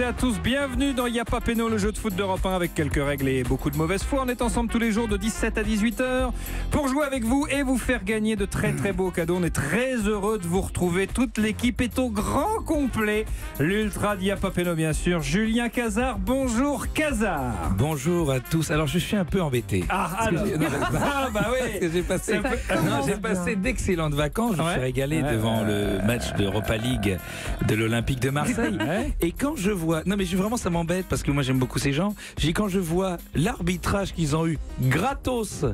et à tous, bienvenue dans Y'a pas péno, le jeu de foot d'Europe 1 avec quelques règles et beaucoup de mauvaise foi. On est ensemble tous les jours de 17 à 18h pour jouer avec vous et vous faire gagner de très très beaux cadeaux. On est très heureux de vous retrouver, toute l'équipe est au grand complet. L'ultra d'Y'a pas péno bien sûr, Julien Cazard, bonjour Cazard. Bonjour à tous, alors je suis un peu embêté. Bah oui. J'ai passé d'excellentes vacances, je me suis régalé devant le match d'Europa League de l'Olympique de Marseille. Et quand je vois, non mais vraiment ça m'embête parce que moi j'aime beaucoup ces gens, quand je vois l'arbitrage qu'ils ont eu gratos,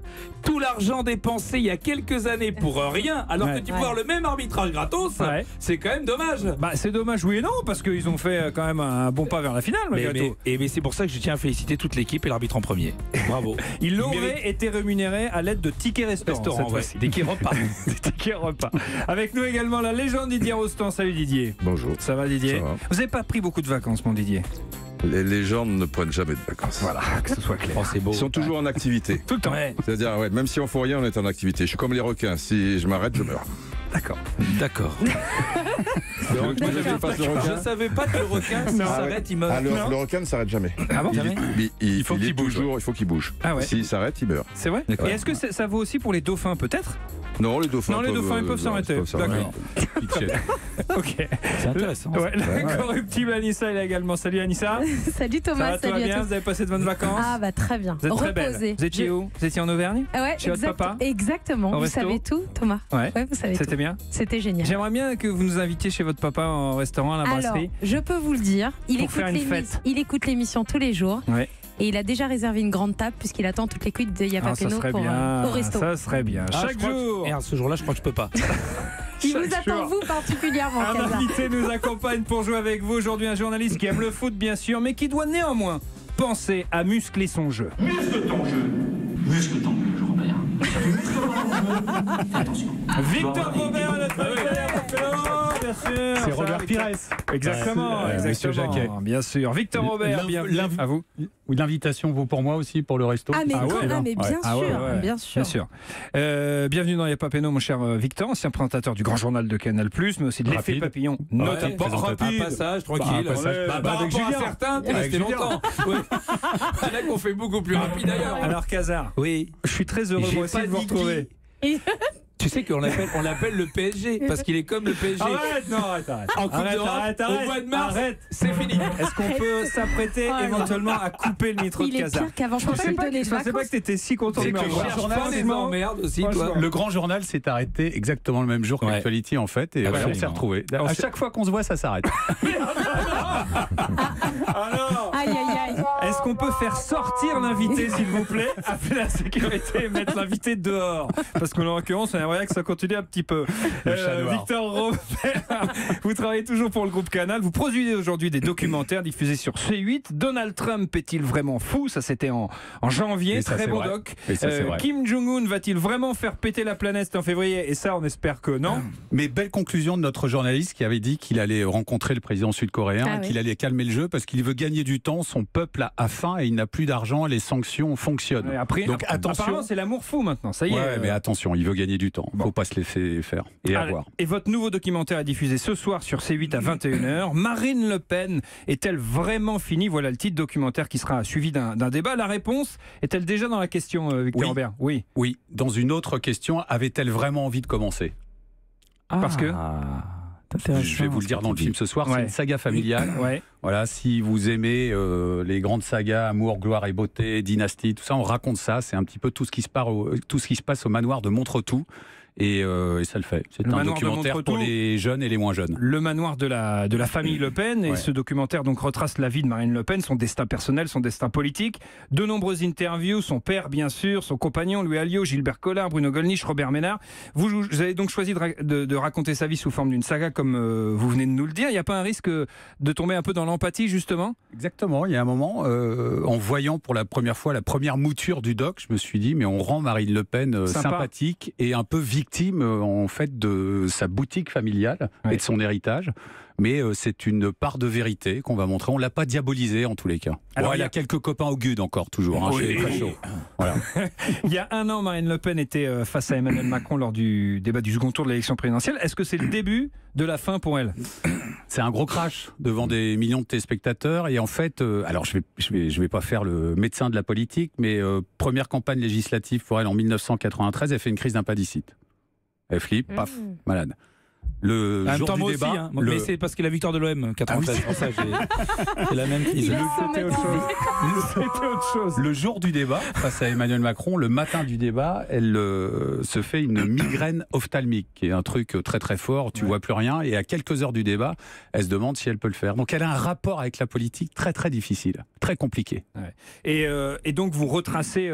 tout l'argent dépensé il y a quelques années pour rien, alors que tu peux voir le même arbitrage gratos, c'est quand même dommage. Bah c'est dommage oui et non, parce qu'ils ont fait quand même un bon pas vers la finale malgré tout. Mais c'est pour ça que je tiens à féliciter toute l'équipe et l'arbitre en premier. Bravo. Il aurait été rémunéré à l'aide de tickets restaurants des tickets repas. Des tickets repas. Avec nous également la légende Didier Rostand. Salut Didier. Bonjour. Ça va Didier? Ça va. Vous n'avez pas pris beaucoup de vacances mon Didier? Les légendes ne prennent jamais de vacances. Voilà, que ce soit clair. Oh, c'est beau. Ils sont toujours en activité. Tout le temps. C'est-à-dire, même si on fait rien, on est en activité. Je suis comme les requins. Si je m'arrête, je meurs. D'accord. Je savais pas que le requin s'arrête, il meurt. Le requin ne s'arrête jamais. Ah bon? Il faut qu'il bouge. Il faut qu'il bouge. Ah ouais. S'il s'arrête, il meurt. C'est vrai? Et est-ce que ça vaut aussi pour les dauphins peut-être? Non, les dauphins. Ils peuvent s'arrêter. D'accord. Ok. C'est intéressant. L'incorruptible Anissa est là également. Salut Anissa. Salut Thomas. Ça va, tout va bien? Vous avez passé de bonnes vacances? Ah bah très bien. Vous êtes très belle. Vous étiez où? Vous étiez en Auvergne? Ouais, chez votre papa? Exactement. Vous savez tout, Thomas? Ouais, vous savez tout. C'était bien? C'était génial. J'aimerais bien que vous nous invitiez chez votre papa en restaurant à la brasserie. Alors, je peux vous le dire, il écoute l'émission tous les jours. Ouais. Et il a déjà réservé une grande table puisqu'il attend toutes les cuites de Y'a pas péno au resto. Ça serait bien. Chaque jour. Merde, ce jour-là, je crois que je peux pas. Il vous attend vous particulièrement. Un invité nous accompagne pour jouer avec vous aujourd'hui, un journaliste qui aime le foot bien sûr, mais qui doit néanmoins penser à muscler son jeu. Muscle ton jeu. Muscle ton jeu, je repère. Attention. Victor Robert, notre bien sûr. C'est Robert Pires. Exactement, Monsieur Jacquet. Bien sûr. Victor Robert, bienvenue à vous. Oui, l'invitation vaut pour moi aussi pour le resto. Ah mais bien sûr. Bienvenue dans Y'a pas péno, mon cher Victor, ancien présentateur du Grand Journal de Canal+, mais aussi de l'Effet Papillon. Notamment un passage tranquille. Par rapport à certains, t'es resté longtemps. Là qu'on fait beaucoup plus rapide d'ailleurs. Alors Cazard, oui, je suis très heureux moi aussi de vous retrouver. Tu sais qu'on l'appelle le PSG parce qu'il est comme le PSG. Arrête. En Coupe d'Europe, au mois de mars, c'est fini. Est-ce qu'on peut s'apprêter éventuellement à couper le micro de Cazard? Il est pire qu'avant. Je pensais pas que t'étais si content de me revoir. Le Grand Journal s'est arrêté exactement le même jour que l'Actualité en fait, et on s'est retrouvés. À chaque fois qu'on se voit, ça s'arrête. Est-ce qu'on peut faire sortir l'invité, s'il vous plaît? Appeler la sécurité et mettre l'invité dehors. Parce qu'en l'occurrence, on aimerait que ça continue un petit peu. Victor Robert, vous travaillez toujours pour le groupe Canal. Vous produisez aujourd'hui des documentaires diffusés sur C8. Donald Trump est-il vraiment fou? Ça, c'était en janvier. Très bon doc. Kim Jong-un va-t-il vraiment faire péter la planète en février? Et ça, on espère que non. Mais belle conclusion de notre journaliste qui avait dit qu'il allait rencontrer le président sud-coréen, qu'il allait calmer le jeu parce qu'il veut gagner du temps. Son peuple a faim et il n'a plus d'argent. Les sanctions fonctionnent. Donc attention. Apparemment, c'est l'amour fou maintenant. Ça y est. Mais attention, il veut gagner du temps. Faut pas se laisser faire et avoir. Et votre nouveau documentaire est diffusé ce soir sur C8 à 21h. Marine Le Pen est-elle vraiment finie? Voilà le titre, documentaire qui sera suivi d'un débat. La réponse est-elle déjà dans la question, Victor Robert? Oui. Dans une autre question, avait-elle vraiment envie de commencer? Parce que je vais vous le dire dans le film ce soir, c'est une saga familiale. Voilà, si vous aimez les grandes sagas, Amour, Gloire et Beauté, Dynastie, tout ça, on raconte ça. C'est un petit peu tout ce qui se passe au manoir de Montretout. Et ça le fait. C'est un documentaire pour les jeunes et les moins jeunes. Le manoir de la famille Le Pen. Et ce documentaire donc retrace la vie de Marine Le Pen, son destin personnel, son destin politique. De nombreuses interviews, son père bien sûr, son compagnon Louis Alliot, Gilbert Collard, Bruno Gollnisch, Robert Ménard. Vous avez donc choisi de raconter sa vie sous forme d'une saga comme vous venez de nous le dire. Il n'y a pas un risque de tomber un peu dans l'empathie justement? Exactement. Il y a un moment, en voyant pour la première fois la première mouture du doc, je me suis dit mais on rend Marine Le Pen sympathique et un peu victime en fait de sa boutique familiale et de son héritage. mais c'est une part de vérité qu'on va montrer. On l'a pas diabolisé en tous les cas. Alors, il y a quelques copains au GUD encore toujours. Oui. Très chaud. Voilà. Il y a un an, Marine Le Pen était face à Emmanuel Macron lors du débat du second tour de l'élection présidentielle. Est-ce que c'est le début de la fin pour elle? C'est un gros crash devant des millions de téléspectateurs. Et en fait, alors je vais pas faire le médecin de la politique, mais première campagne législative pour elle en 1993, elle fait une crise d'appendicite. Elle flippe, paf, malade. Le jour du débat, aussi, hein. Mais c'est parce que la victoire de l'OM 93, pour ça j'ai la même crise. C'était autre chose. Le jour du débat, face à Emmanuel Macron, le matin du débat, elle se fait une migraine ophtalmique, qui est un truc très très fort, tu vois plus rien, et à quelques heures du débat, elle se demande si elle peut le faire. Donc elle a un rapport avec la politique très très difficile, très compliqué. Ouais. Et donc vous retracez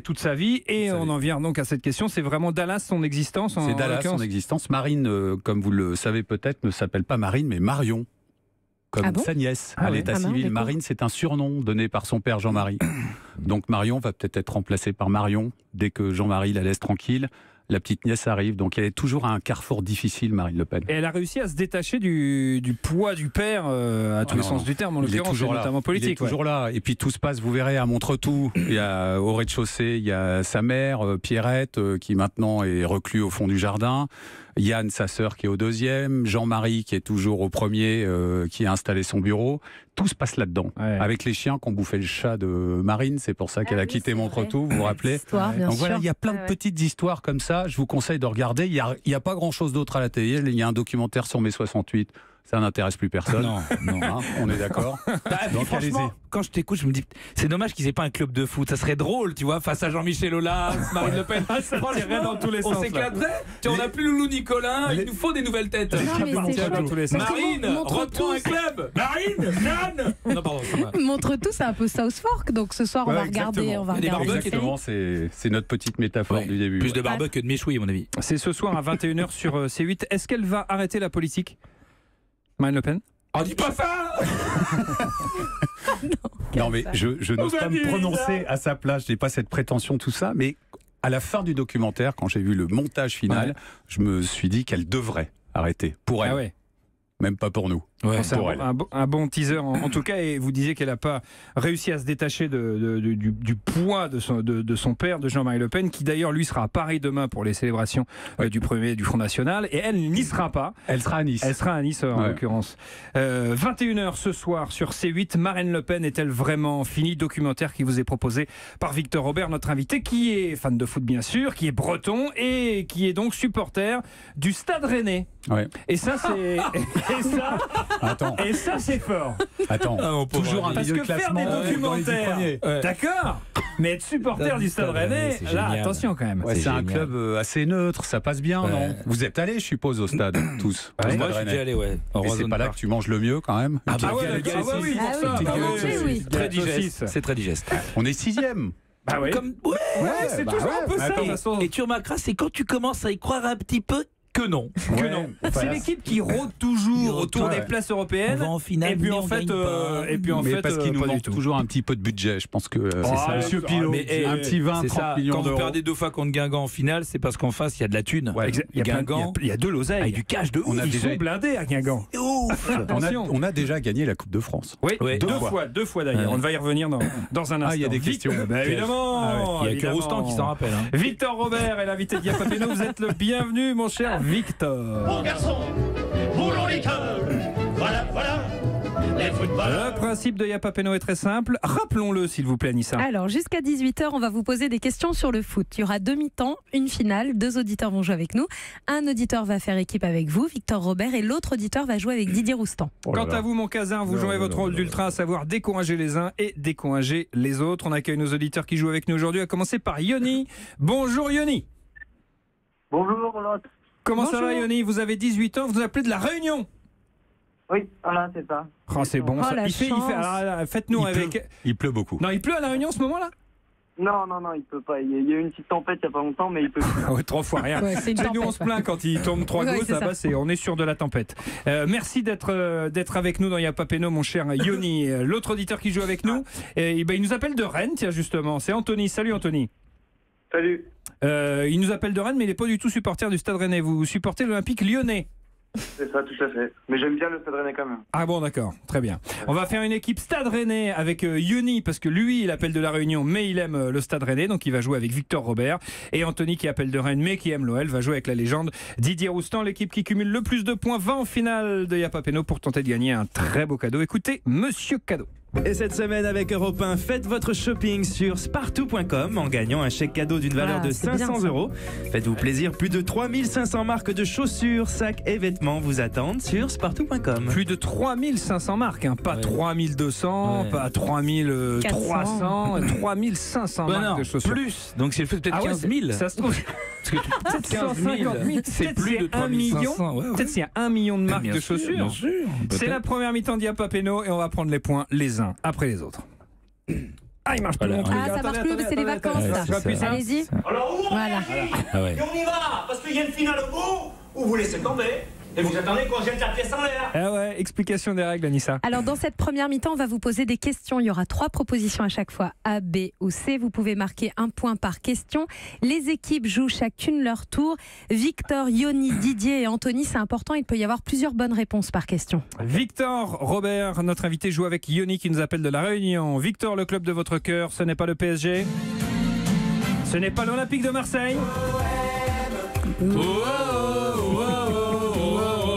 toute sa vie, et on en vient donc à cette question, c'est vraiment Dallas son existence? C'est Dallas son existence. Marine, comme vous le savez peut-être, ne s'appelle pas Marine, mais Marion, comme sa nièce à l'état civil. Marine, c'est un surnom donné par son père Jean-Marie. Donc Marion va peut-être être remplacée par Marion dès que Jean-Marie la laisse tranquille. La petite nièce arrive, donc elle est toujours à un carrefour difficile, Marine Le Pen. Et elle a réussi à se détacher du poids du père, à tous les sens du terme, en l'occurrence, notamment politique. Il est toujours là, et puis tout se passe, vous verrez, à Montretout. Il y a, au rez-de-chaussée, il y a sa mère, Pierrette, qui maintenant est reclus au fond du jardin. Yann, sa sœur, qui est au deuxième. Jean-Marie, qui est toujours au premier, qui a installé son bureau. Tout se passe là-dedans. Ouais. Avec les chiens qui ont bouffé le chat de Marine, c'est pour ça qu'elle a quitté Montretout, vous vous rappelez? Donc voilà, il y a plein de petites histoires comme ça. Je vous conseille de regarder. Il n'y a pas grand-chose d'autre à la télé. Il y a un documentaire sur mai 68. Ça n'intéresse plus personne. Non. Hein, on est d'accord. Donc franchement, quand je t'écoute, je me dis, c'est dommage qu'ils aient pas un club de foot. Ça serait drôle, tu vois, face à Jean-Michel Aulas, Marine Le Pen. Ça tirerait dans tous les sens. On s'éclaterait. On n'a plus Loulou Nicolin. Il nous faut des nouvelles têtes. Marine, reprends un club. Marine, Jeanne. Non, pardon. Montre-tout, c'est un peu South Fork. Donc ce soir, on va regarder. Exactement, c'est notre petite métaphore du début. Plus de barbecue que de méchoui, à mon avis. C'est ce soir à 21h sur C8. Est-ce qu'elle va arrêter la politique, Marine Le Pen? Oh, dis pas ça. Non, mais je n'ose pas me prononcer à sa place, je n'ai pas cette prétention, tout ça, mais à la fin du documentaire, quand j'ai vu le montage final, je me suis dit qu'elle devrait arrêter, pour elle. Ah ouais. Même pas pour nous. Ouais, c'est un bon teaser en tout cas, et vous disiez qu'elle n'a pas réussi à se détacher du poids de son père, de Jean-Marie Le Pen, qui d'ailleurs lui sera à Paris demain pour les célébrations du premier du Front National, et elle n'y sera pas. Elle sera à Nice. Elle sera à Nice en l'occurrence. 21h ce soir sur C8, Marine Le Pen est-elle vraiment finie? Documentaire qui vous est proposé par Victor Robert, notre invité, qui est fan de foot bien sûr, qui est breton et qui est donc supporter du Stade Rennais. Ouais. Et ça c'est... Et ça c'est fort. Attends, toujours un milieu de classement. Parce que faire des documentaires, d'accord, mais être supporter du Stade Rennais, là attention quand même. C'est un club assez neutre, ça passe bien, non? Vous êtes allés, je suppose, au stade, tous. Moi je suis allé, ouais. Mais c'est pas là que tu manges le mieux quand même? Ah oui, très digeste. C'est très digeste. On est 6e. Ah oui. C'est toujours un peu ça. Et tu remarqueras, c'est quand tu commences à y croire un petit peu que non. C'est l'équipe qui rôde toujours autour des places européennes. On va en finale, et puis en fait, parce qu'il nous manque toujours un petit peu de budget. Je pense que c'est ça. Monsieur Pilot, un petit 20-30 millions d'euros. Quand vous perdez 2 fois contre Guingamp en finale, c'est parce qu'en face il y a de la thune. Guingamp, il y a de l'oseille, avec du cash de ouf. Ils sont blindés à Guingamp. On a déjà gagné la Coupe de France. Oui, deux fois d'ailleurs. On va y revenir dans un instant. Il y a des questions. Évidemment. Il n'y a que Roustan qui s'en rappelle. Victor Robert est l'invité de Diapapeno. Vous êtes le bienvenu, mon cher Victor. Bon garçon, moulons l'école. Voilà, les footballeurs. Le principe de Diapapeno est très simple. Rappelons-le, s'il vous plaît, Anissa. Alors, jusqu'à 18h, on va vous poser des questions sur le foot. Il y aura 2 mi-temps, une finale. 2 auditeurs vont jouer avec nous. Un auditeur va faire équipe avec vous, Victor Robert, et l'autre auditeur va jouer avec Didier Roustan. Quant à vous, mon casin, vous jouez votre rôle d'ultra, à savoir décourager les uns et décourager les autres. On accueille nos auditeurs qui jouent avec nous aujourd'hui, à commencer par Yoni. Bonjour Yoni. Bonjour Lotte. Comment ça va Yoni? Vous avez 18 ans, vous vous appelez de La Réunion? Oui, voilà, c'est ça. Oh, c'est bon, ça. Il fait, alors, faites-nous avec... Il pleut beaucoup. Non, il pleut à La Réunion en ce moment-là? Non, il peut pas. Il y a eu une petite tempête il n'y a pas longtemps, mais il peut. 3 fois rien. Nous, on se plaint quand il tombe 3 gouttes, là-bas, on est sûr de la tempête. Merci d'être avec nous dans Diapapeno, mon cher Yoni. L'autre auditeur qui joue avec nous, il nous appelle de Rennes, tiens, justement. C'est Anthony. Salut, Anthony. Salut. Il nous appelle de Rennes, mais il n'est pas du tout supporter du Stade Rennais. Vous supportez l'Olympique Lyonnais? C'est ça, tout à fait. Mais j'aime bien le Stade Rennais quand même. Ah bon, d'accord, très bien. On va faire une équipe Stade Rennais avec Yoni, parce que lui, il appelle de La Réunion, mais il aime le Stade Rennais, donc il va jouer avec Victor Robert. Et Anthony, qui appelle de Rennes, mais qui aime l'OL, va jouer avec la légende Didier Roustan. L'équipe qui cumule le plus de points va en finale de Y'a pas Péno pour tenter de gagner un très beau cadeau. Écoutez, Monsieur Cadeau. Et cette semaine avec Europe 1, faites votre shopping sur spartou.com en gagnant un chèque cadeau d'une valeur de 500 €. Faites-vous plaisir, plus de 3500 marques de chaussures, sacs et vêtements vous attendent sur spartou.com. Plus de 3500 marques, hein, pas 3200, pas 3300, 3500 marques de chaussures. Plus, donc c'est peut-être 15 000. Ça se trouve. Parce que peut-être 15 000, c'est plus de 3 millions. Peut-être s'il y a 1 million de marques de chaussures. Bien sûr. C'est la première mi-temps d'Y'a pas Péno et on va prendre les points les uns après les autres. Ah, il marche plus. Ah, ça marche plus, mais c'est les vacances. Allez-y. Alors où on Voilà. est Et on y va, parce qu'il y a une finale au bout, ou vous laissez tomber. Et vous attendez qu'on jette la pièce en l'air. Ah ouais, explication des règles, Anissa. Alors, dans cette première mi-temps, on va vous poser des questions. Il y aura 3 propositions à chaque fois, A, B ou C. Vous pouvez marquer 1 point par question. Les équipes jouent chacune leur tour. Victor, Yoni, Didier et Anthony, c'est important. Il peut y avoir plusieurs bonnes réponses par question. Victor Robert, notre invité, joue avec Yoni qui nous appelle de La Réunion. Victor, le club de votre cœur, ce n'est pas le PSG. Ce n'est pas l'Olympique de Marseille.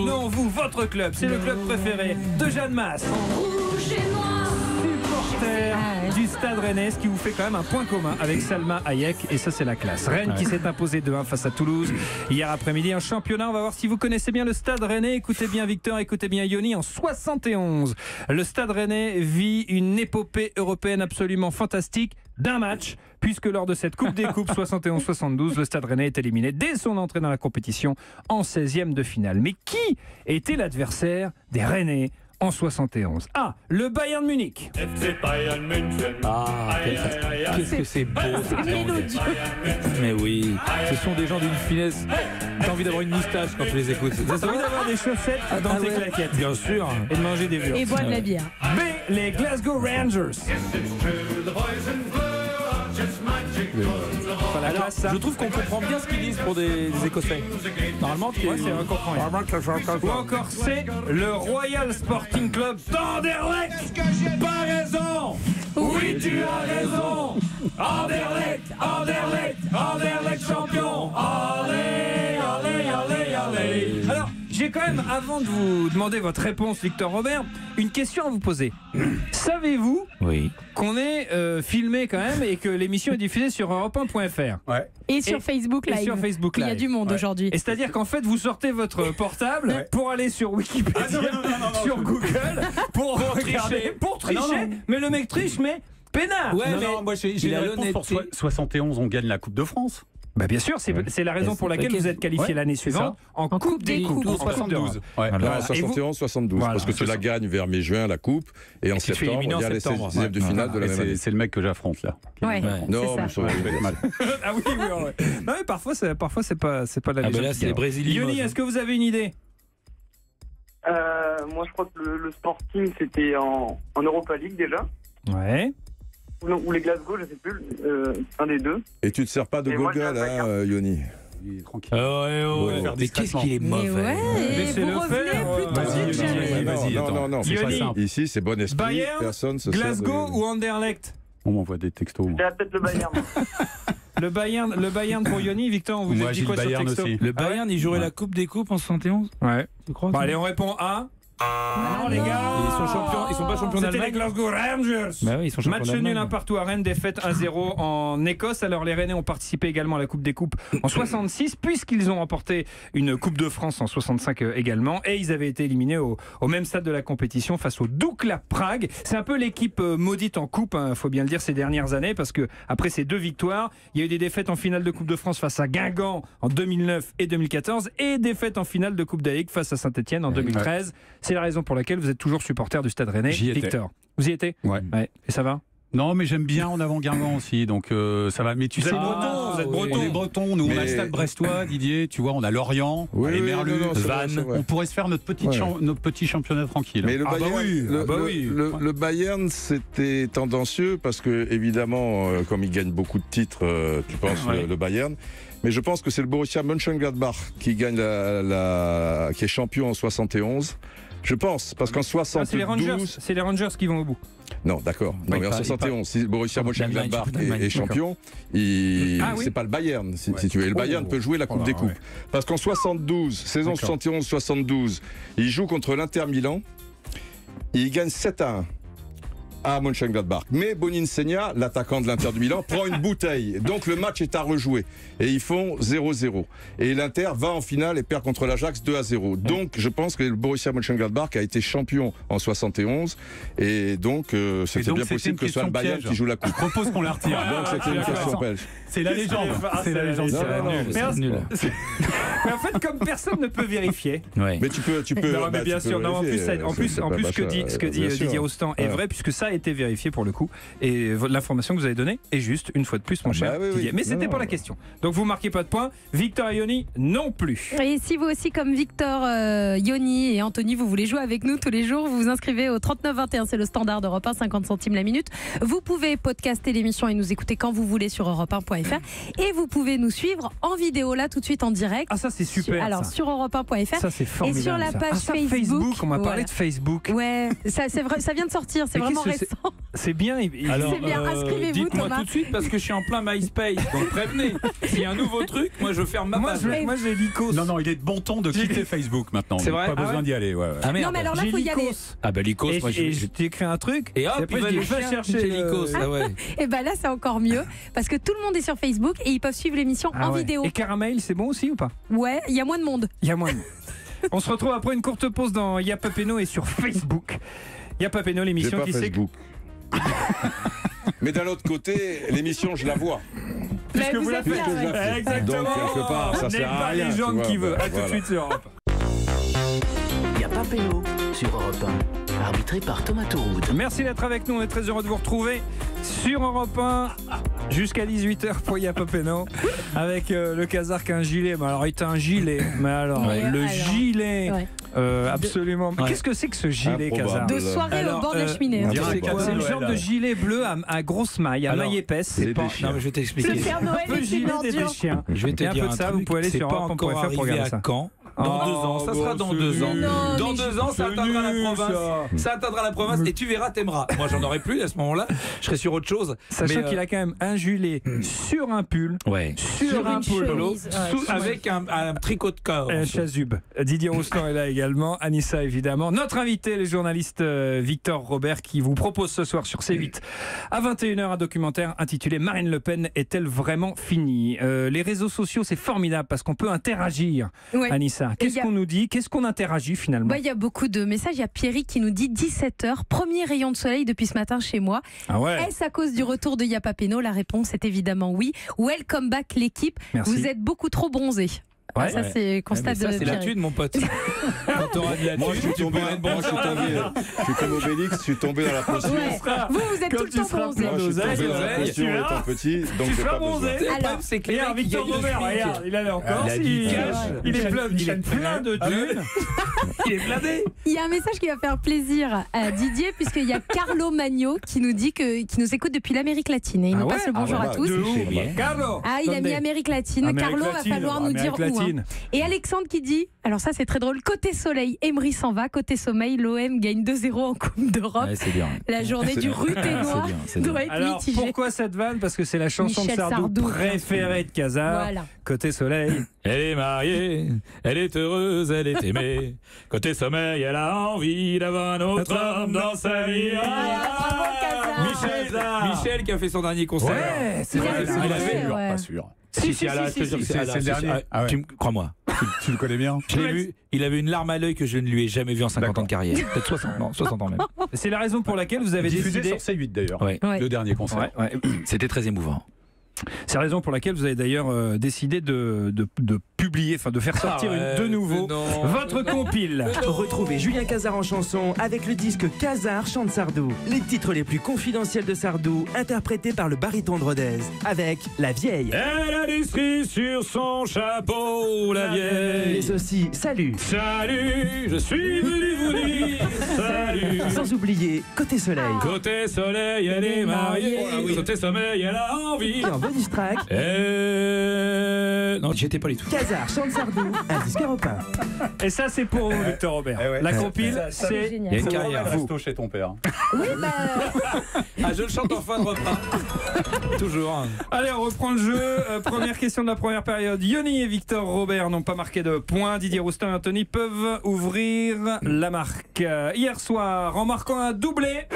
Non, vous, votre club, c'est le club préféré de Jeanne Masse. Supporter du Stade Rennais, ce qui vous fait quand même un point commun avec Salma Hayek, et ça c'est la classe. Rennes qui s'est imposé 2-1 face à Toulouse hier après-midi en championnat. On va voir si vous connaissez bien le Stade Rennais. Écoutez bien Victor, écoutez bien Yoni. En 71, le Stade Rennais vit une épopée européenne absolument fantastique d'un match, puisque lors de cette Coupe des Coupes 71-72, le Stade Rennais est éliminé dès son entrée dans la compétition en 16e de finale. Mais qui était l'adversaire des Rennais en 71? A. Le Bayern Munich. Ah, qu'est-ce que c'est beau. Mais oui, ce sont des gens d'une finesse. T'as envie d'avoir une moustache quand tu les écoutes. T'as envie d'avoir des chaussettes dans tes claquettes. Bien sûr. Et de manger des vieux. Et boire de la bière. B. Les Glasgow Rangers. Alors, je trouve qu'on comprend bien ce qu'ils disent pour des Écossais. Normalement, c'est on comprend. Ou encore C. Le Royal Sporting Club d'Anderlecht. Pas raison. Oui, tu as raison. Anderlecht, Anderlecht, Anderlecht champion. Allez, allez, allez, allez. Alors, j'ai quand même, avant de vous demander votre réponse, Victor Robert, une question à vous poser. Savez-vous qu'on est filmé quand même et que l'émission est diffusée sur europe1.fr? Et sur Facebook Live. Et sur Facebook Live. Il y a du monde aujourd'hui. Et c'est-à-dire qu'en fait, vous sortez votre portable pour aller sur Wikipédia, sur Google, pour regarder, pour tricher. Mais le mec triche, mais peinard. Moi j'ai la réponse pour 71, on gagne la Coupe de France. Bah bien sûr, c'est la raison pour laquelle vous êtes qualifié l'année suivante en Coupe des Coupes. 72. 71-72. Parce que tu la gagnes vers mai-juin, la Coupe, et en septembre, il y a les 16e de finale de la même année. C'est le mec que j'affronte là. Non, mais ça va mal. Ah oui, non, mais parfois c'est pas la légende. Là, c'est les Brésiliens. Yoni, est-ce que vous avez une idée? Moi, je crois que le Sporting, c'était en Europa League déjà. Ouais. Ou les Glasgow, je sais plus, un des deux. Et tu te sers pas de Google, hein, Yoni? Tranquille. Mais qu'est-ce qu'il est mauvais. Laissez-le faire. Vas-y, non. Ici, c'est bon esprit. Bayern, personne se Glasgow ou Anderlecht? On m'envoie des textos. C'est peut-être le Bayern. Le Bayern pour Yoni. Victor, on vous a dit quoi sur texto? Le Bayern, il jouerait la Coupe des Coupes en 71? Ouais. Tu crois? Allez, on répond A. Non, les gars, ils sont champions, ils sont pas champions d'Allemagne. C'était les Glasgow Rangers. Bah oui, ils sont champions Match nul un partout à Rennes, défaite 1-0 en Écosse. Alors les Rennais ont participé également à la Coupe des Coupes en 66, puisqu'ils ont remporté une Coupe de France en 65 également, et ils avaient été éliminés au même stade de la compétition face au Dukla Prague. C'est un peu l'équipe maudite en coupe, hein, faut bien le dire, ces dernières années, parce que après ces 2 victoires, il y a eu des défaites en finale de Coupe de France face à Guingamp en 2009 et 2014, et défaites en finale de Coupe d'Aïk face à Saint-Etienne en 2013. C'est la raison pour laquelle vous êtes toujours supporter du Stade Rennais. Victor, vous y étiez? Ouais. Et ça va? Non, mais j'aime bien en avant Guingamp aussi, donc ça va. Mais tu sais, vous êtes breton. On est breton, nous, on a le Stade Brestois, Didier, tu vois, on a Lorient, les Merlus, Vannes. On pourrait se faire notre petit championnat tranquille. Mais le Bayern, c'était tendancieux parce que, évidemment, comme il gagne beaucoup de titres, tu penses le Bayern. Mais je pense que c'est le Borussia Mönchengladbach qui gagne qui est champion en 71. Je pense, parce qu'en 72... c'est les Rangers qui vont au bout. Non, d'accord. Non, mais en 71, si Borussia Mönchengladbach est champion, c'est pas le Bayern, si tu veux. Et le Bayern peut jouer la Coupe des Coupes. Parce qu'en 72, saison 71-72, il joue contre l'Inter Milan, il gagne 7-1. À Mönchengladbach. Mais Boninsegna, l'attaquant de l'Inter de Milan, prend une bouteille. Donc le match est à rejouer. Et ils font 0-0. Et l'Inter va en finale et perd contre l'Ajax 2-0. Donc je pense que le Borussia Mönchengladbach a été champion en 71. Et donc c'était bien possible que ce soit le Bayern qui joue la coupe. Je propose qu'on la retire. Donc c'était une question belge. C'est la légende. C'est la légende. C'est nul. Mais en fait, comme personne ne peut vérifier. Mais tu peux. Non, mais bien sûr. En plus, ce que dit Didier Rostand est vrai, puisque ça a été vérifié pour le coup. Et l'information que vous avez donnée est juste, une fois de plus, mon cher Didier. Mais c'était pas la question. Donc vous marquez pas de points. Victor et Yoni non plus. Et si vous aussi, comme Victor, Yoni et Anthony, vous voulez jouer avec nous tous les jours, vous vous inscrivez au 3921. C'est le standard d'Europe 1, 50 centimes la minute. Vous pouvez podcaster l'émission et nous écouter quand vous voulez sur europe1.fr. Et vous pouvez nous suivre en vidéo là tout de suite en direct. Ah, ça c'est super. Alors sur europe1.fr. Ça c'est formidable. Et sur la page Facebook. On m'a parlé de Facebook. Ouais, c'est vrai, ça vient de sortir, c'est vraiment récent. C'est bien. Alors, c'est bien, inscrivez-vous, dites-moi Thomas. tout de suite parce que je suis en plein MySpace, donc prévenez. S'il y a un nouveau truc, moi je ferme ma page. Moi j'ai l'icos. Non, il est de bon ton de quitter Facebook maintenant. C'est vrai. Pas besoin d'y aller. Ah merde. Non, mais alors là, il faut y aller. Ah bah l'icos, moi je t'ai écrit un truc. Et hop, après, il va chercher l'icos. Et bah là, c'est encore mieux parce que tout le monde est sur Facebook et ils peuvent suivre l'émission en vidéo. Et Caramel, c'est bon aussi ou pas? Ouais, il y a moins de monde. On se retrouve après une courte pause dans Y'a pas Péno et sur Facebook. Y'a pas Péno, l'émission qui sait. Mais d'un autre côté, l'émission, je la vois. Puisque vous la faites. Exactement. Donc, quelque part, ça sert à rien. Les gens qui veulent. À tout de suite sur Europe. Y'a pas Péno sur Europe 1. Arbitré par Thomas Touroud. Merci d'être avec nous. On est très heureux de vous retrouver sur Europe 1 jusqu'à 18h pour Y'a pas Péno avec le Khazar qui a un gilet. Mais alors, il a un gilet. Mais alors, gilet. Absolument. Mais qu'est-ce que c'est que ce gilet, Khazar? De soirée au bord de la cheminée. C'est le genre de gilet bleu à grosse maille, à maille épaisse. C'est pas. Non, mais je vais t'expliquer. Un peu gilet des chiens. Je vais te dire un peu de ça. Vous pouvez aller sur Europe.fr pour regarder ça. Dans 2 ans, ça sera dans 2 ans. Dans 2 ans, ça atteindra la province. Ça atteindra la province et tu verras, t'aimeras. Moi, j'en aurais plus à ce moment-là. Je serais sur autre chose. Sachant qu'il a quand même un gilet sur un pull, sur un polo, avec un tricot de corps. Un chasuble. Didier Rostand est là également. Anissa, évidemment. Notre invité, le journaliste Victor Robert, qui vous propose ce soir sur C8 à 21h un documentaire intitulé Marine Le Pen est-elle vraiment finie? Les réseaux sociaux, c'est formidable parce qu'on peut interagir. Anissa. Qu'est-ce qu'on nous dit? Qu'est-ce qu'on interagit finalement? Il y a beaucoup de messages. Il y a Pierrick qui nous dit 17h, premier rayon de soleil depuis ce matin chez moi. Est-ce à cause du retour de Y'a pas Péno? La réponse est évidemment oui. Welcome back l'équipe. Vous êtes beaucoup trop bronzés. Ça c'est constat de ça c'est la thune mon pote. Quand t'auras de la thune, je suis tombé comme Obélix, je suis tombé dans la posture. Vous êtes tout le temps bronzé. Moi je suis tombé dans la posture étant petit, donc j'ai pas besoin. Alors c'est clair, Victor Robert, regarde, il allait encore. Il est plein de thunes. Il est blindé. Il y a un message qui va faire plaisir à Didier puisqu'il y a Carlo Magno qui nous dit qui nous écoute depuis l'Amérique latine et il nous passe le bonjour à tous. Carlo. Il a mis Amérique latine. Carlo, va falloir nous dire où. Et Alexandre qui dit, alors ça c'est très drôle, côté soleil, Emery s'en va, côté sommeil, l'OM gagne 2-0 en Coupe d'Europe. La journée du Ruténois doit être alors, mitigée. Pourquoi cette vanne? Parce que c'est la chanson de Sardou préférée de Khazar. Côté soleil, elle est mariée, elle est heureuse, elle est aimée. Côté sommeil, elle a envie d'avoir un autre homme dans sa vie. Michel qui a fait son dernier concert. C'est vrai. Pas sûr. Si, c'est le dernier. Crois-moi. Tu le connais bien? Je l'ai vu, il avait une larme à l'œil que je ne lui ai jamais vue en 50 ans de carrière. Peut-être 60 ans même. C'est la raison pour laquelle vous avez diffusé décidé sur C8 d'ailleurs, le dernier concert. C'était très émouvant. C'est la raison pour laquelle vous avez d'ailleurs décidé de publier, enfin de faire sortir de nouveau votre compile. Retrouvez Julien Cazard en chanson avec le disque Cazard chante Sardou. Les titres les plus confidentiels de Sardou, interprétés par le baryton de Rodez, avec La Vieille. Elle a l'esprit sur son chapeau, la vieille. Mais aussi Salut. Salut, je suis venu vous dire salut. Sans oublier Côté Soleil. Côté soleil, elle est mariée. Côté sommeil, elle a envie. Et en bonus track, non, j'étais pas du tout. Cazard chante Sardou, un disque européen. Et ça, c'est pour vous, Victor Robert. La compile, c'est. Il y a une carrière. Resto chez ton père. Oui, bah. Je le chante en fin de repas. Toujours. Allez, on reprend le jeu. Première question de la première période. Yoni et Victor Robert n'ont pas marqué de points. Didier Roustan et Anthony peuvent ouvrir la marque. Hier soir, en marquant un doublé,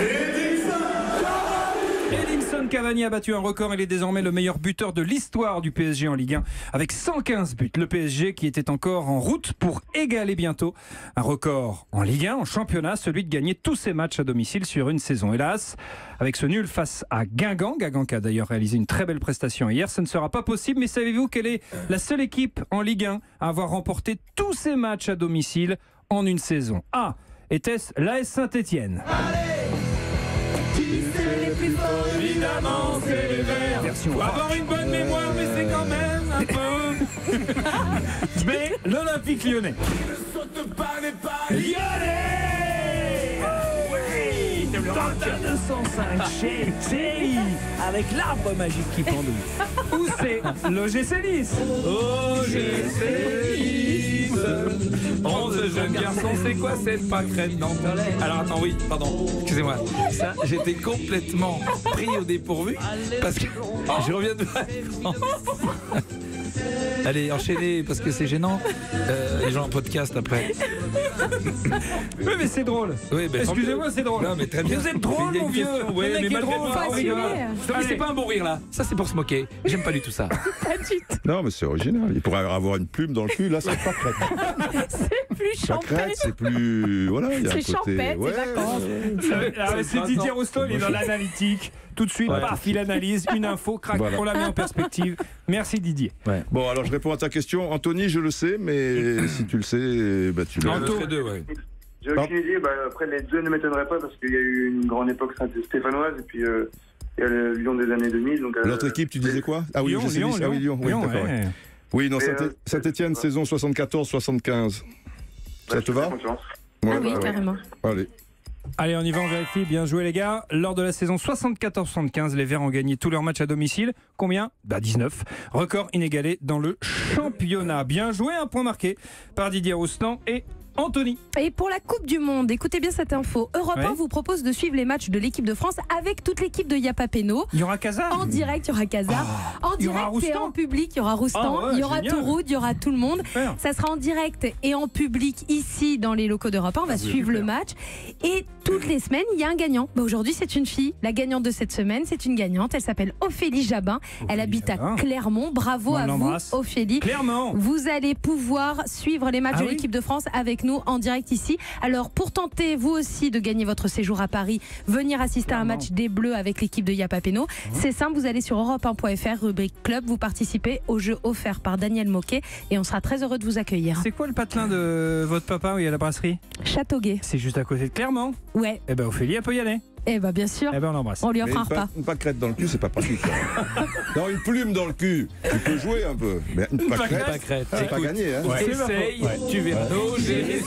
Edinson Cavani a battu un record. Il est désormais le meilleur buteur de l'histoire du PSG en Ligue 1 avec 115 buts. Le PSG qui était encore en route pour égaler bientôt un record en Ligue 1, en championnat, celui de gagner tous ses matchs à domicile sur une saison. Hélas, avec ce nul face à Guingamp qui a d'ailleurs réalisé une très belle prestation hier, ce ne sera pas possible. Mais savez-vous quelle est la seule équipe en Ligue 1 à avoir remporté tous ses matchs à domicile en une saison? A. Était-ce l'AS Saint-Etienne? Évidemment, c'est les Verts. Faut avoir une bonne mémoire, mais c'est quand même un peu. B. L'Olympique Lyonnais. Lyonnais. Oui. Dans le 205 chez avec l'arbre magique qui pendouille. Ou c'est l'OGC Nice. OGC Nice. 11 jeunes garçons, c'est quoi cette pâquerette dans ton lait? Alors attends, oui, pardon, excusez-moi. Ça, j'étais complètement pris au dépourvu parce que je reviens de vacances. Allez, enchaînez parce que c'est gênant. Les gens en podcast après. Oui, mais c'est drôle. Oui, ben, excusez-moi, c'est drôle. Non, mais très bien. Vous êtes drôle, mon vieux. Oui, mais malgré tout, on rigole. C'est pas un bon rire là. Ça, c'est pour se moquer. J'aime pas du tout ça. Non, mais c'est original. Il pourrait avoir une plume dans le cul. Là, c'est pas crête. C'est plus champêtre. C'est plus. Voilà, il y a un côté. C'est champêtre, c'est vacances. C'est Didier Roustan, il est dans l'analytique. Tout de suite, paf, il analyse une info, crac, on la met en perspective. Merci Didier. Ouais. Bon, alors je réponds à ta question. Anthony, je le sais, mais si tu le sais, bah, tu le sais. J'ai aucune idée. Après, les deux ne m'étonneraient pas parce qu'il y a eu une grande époque stéphanoise et puis il y a le Lyon des années 2000. L'autre équipe, tu disais quoi? Ah oui, Lyon. Ah oui, Lyon. Oui, d'accord. Ouais. Oui, non, Saint-Etienne, saison 74-75. Ça te va? Ah oui, carrément. Allez, on y va, on vérifie. Bien joué les gars. Lors de la saison 74-75, les Verts ont gagné tous leurs matchs à domicile. Combien? 19. Record inégalé dans le championnat. Bien joué, un point marqué par Didier Roustan et Anthony. Et pour la Coupe du Monde, écoutez bien cette info. Europe 1 vous propose de suivre les matchs de l'équipe de France avec toute l'équipe de Yapa Peno. Il y aura Cazard. En direct, il y aura Cazard. En direct et en public, il y aura Roustan. Il y aura Touroud, il y aura tout le monde. Ça sera en direct et en public ici dans les locaux d'Europe 1. On va suivre le match. Et toutes les semaines, il y a un gagnant. Aujourd'hui, c'est une fille. La gagnante de cette semaine, c'est une gagnante. Elle s'appelle Ophélie Jabin. Elle habite à Clermont. Bravo à vous, Ophélie. Clermont. Vous allez pouvoir suivre les matchs de l'équipe de France avec nous en direct ici. Alors pour tenter vous aussi de gagner votre séjour à Paris, venir assister à un match des Bleus avec l'équipe de Yapa Peno, c'est simple, vous allez sur europe1.fr, rubrique club, vous participez au jeu offert par Daniel Moquet et on sera très heureux de vous accueillir. C'est quoi le patelin de votre papa où il y a la brasserie? Châteauguay. C'est juste à côté de Clermont. Ouais. Eh ben Ophélie, elle peut y aller. Eh ben bien sûr. Eh ben on l'embrasse. On lui offre un repas. Une pâquerette dans le cul, c'est pas pratique. Non, une plume dans le cul, tu peux jouer un peu. Mais une pâquerette, c'est pas gagné. Hein. Essaye, tu verras. J'ai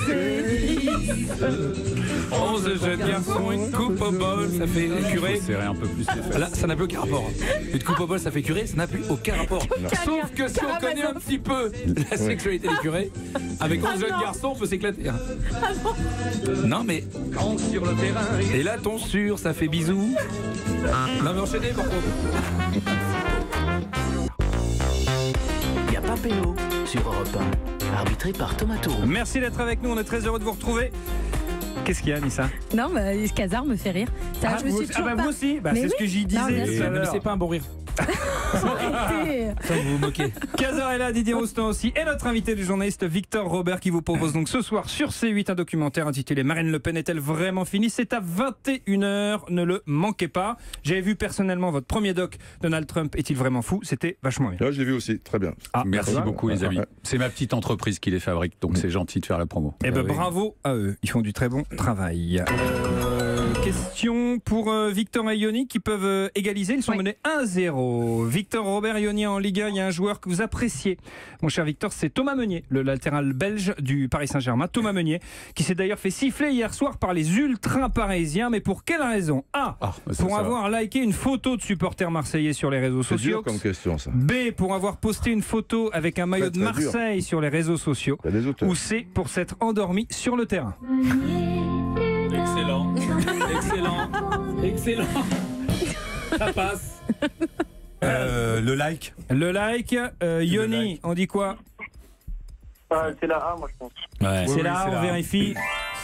11 jeunes garçons, une coupe au bol, ça fait curé. C'est un peu plus. Là, ça n'a plus aucun rapport. Une coupe au bol, ça fait curé, ça n'a plus aucun rapport. Sauf que si on connaît un petit peu la sexualité des curés, avec 11 jeunes garçons, on peut s'éclater. Non mais. Sur le terrain. Et là, ton sûr, ça fait bisous. Non mais enchaînez par contre. Il n'y a pas Pélo sur Europe 1, arbitré par Thomas Touroud. Merci d'être avec nous, on est très heureux de vous retrouver. Qu'est-ce qu'il y a, Nissa? Non, Cazard me fait rire. Ça, je me suis toujours vous aussi, c'est ce que j'y disais. Mais c'est pas un bon rire. Ça, vous vous moquez. Kazar est là, Didier Roustan aussi, et notre invité du journaliste Victor Robert qui vous propose donc ce soir sur C8 un documentaire intitulé Marine Le Pen est-elle vraiment finie? C'est à 21h, ne le manquez pas. J'avais vu personnellement votre premier doc, Donald Trump est-il vraiment fou? C'était vachement bien. Là, je l'ai vu aussi, très bien. Merci beaucoup les amis. C'est ma petite entreprise qui les fabrique, donc c'est gentil de faire la promo. Eh ben bravo à eux, ils font du très bon travail. Question pour Victor et Yoni qui peuvent égaliser, ils sont menés 1-0. Victor, Robert et Yoni en Ligue 1, il y a un joueur que vous appréciez, mon cher Victor, c'est Thomas Meunier, le latéral belge du Paris Saint-Germain. Thomas Meunier, qui s'est d'ailleurs fait siffler hier soir par les ultras parisiens, mais pour quelle raison? A, pour avoir liké une photo de supporters marseillais sur les réseaux sociaux. C'est dur comme question, ça. B, pour avoir posté une photo avec un maillot de Marseille sur les réseaux sociaux. Ou C, pour s'être endormi sur le terrain. Excellent. Excellent. Ça passe. Le like. Le like. Yoni, on dit quoi? C'est la A, moi je pense. C'est la A, on vérifie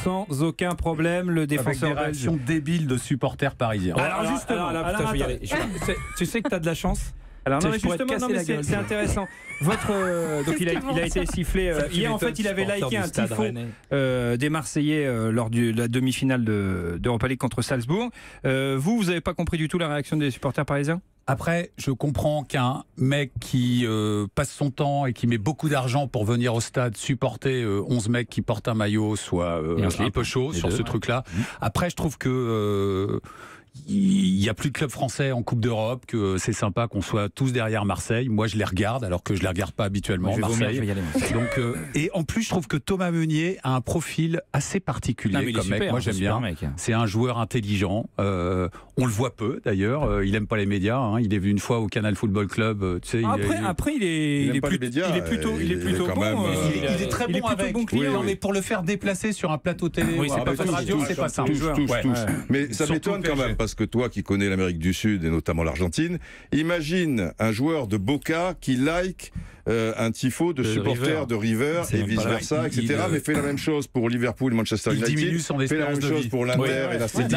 sans aucun problème. Le défenseur belge. Réaction débile de supporters parisiens. Alors justement, tu sais que tu as de la chance. Alors non, mais justement, c'est intéressant. Donc il a été sifflé hier. En fait, il avait liké un tifo des Marseillais lors de la demi-finale d'Europa League contre Salzbourg. Vous n'avez pas compris du tout la réaction des supporters parisiens? Après, je comprends qu'un mec qui passe son temps et qui met beaucoup d'argent pour venir au stade supporter 11 mecs qui portent un maillot soit un peu chaud sur ce truc-là. Après, je trouve que il n'y a plus de club français en Coupe d'Europe, que c'est sympa qu'on soit tous derrière Marseille. Moi, je les regarde, alors que je les regarde pas habituellement, Marseille. Donc, et en plus, je trouve que Thomas Meunier a un profil assez particulier comme mec. Moi, j'aime bien. C'est un joueur intelligent. On le voit peu, d'ailleurs. Il aime pas les médias. Hein. Il est vu une fois au Canal Football Club. Tu sais, après, il est plutôt bon. Il est très bon avec. Mais pour le faire déplacer sur un plateau télé, c'est pas radio, c'est pas simple. Mais ça m'étonne quand même. Parce que toi qui connais l'Amérique du Sud et notamment l'Argentine, imagine un joueur de Boca qui like un tifo de supporters de River et vice-versa, etc. Mais fait la même chose pour Liverpool et Manchester United, fait la même chose pour l'Inter et la City.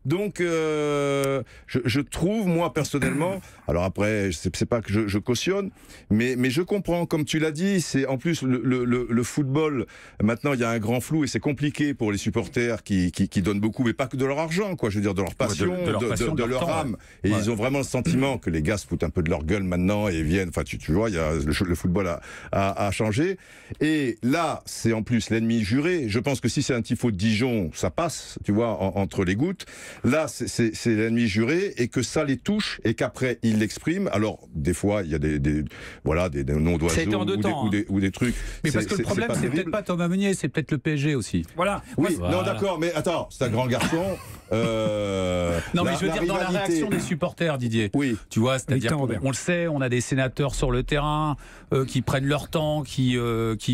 Donc, je trouve, moi, personnellement, alors après, c'est pas que je cautionne, mais je comprends, comme tu l'as dit, c'est en plus le football, maintenant, il y a un grand flou et c'est compliqué pour les supporters qui donnent beaucoup, mais pas que de leur argent, quoi, je veux dire, de leur passion, de leur âme. Et ils ont vraiment le sentiment que les gars se foutent un peu de leur gueule maintenant et viennent, enfin, tu vois, il y a, le football a changé. Et là, c'est en plus l'ennemi juré. Je pense que si c'est un tifo de Dijon, ça passe, tu vois, entre les gouttes. Là, c'est l'ennemi juré et que ça les touche et qu'après ils l'expriment. Alors des fois, il y a des noms d'oiseaux ou des trucs. Mais parce que le problème, c'est peut-être pas Thomas Meunier, c'est peut-être le PSG aussi. Voilà. Oui. Non, d'accord. Mais attends, c'est un grand garçon. Non, mais je veux dire dans la réaction des supporters, Didier. Oui. Tu vois, c'est-à-dire on le sait, on a des sénateurs sur le terrain qui prennent leur temps, qui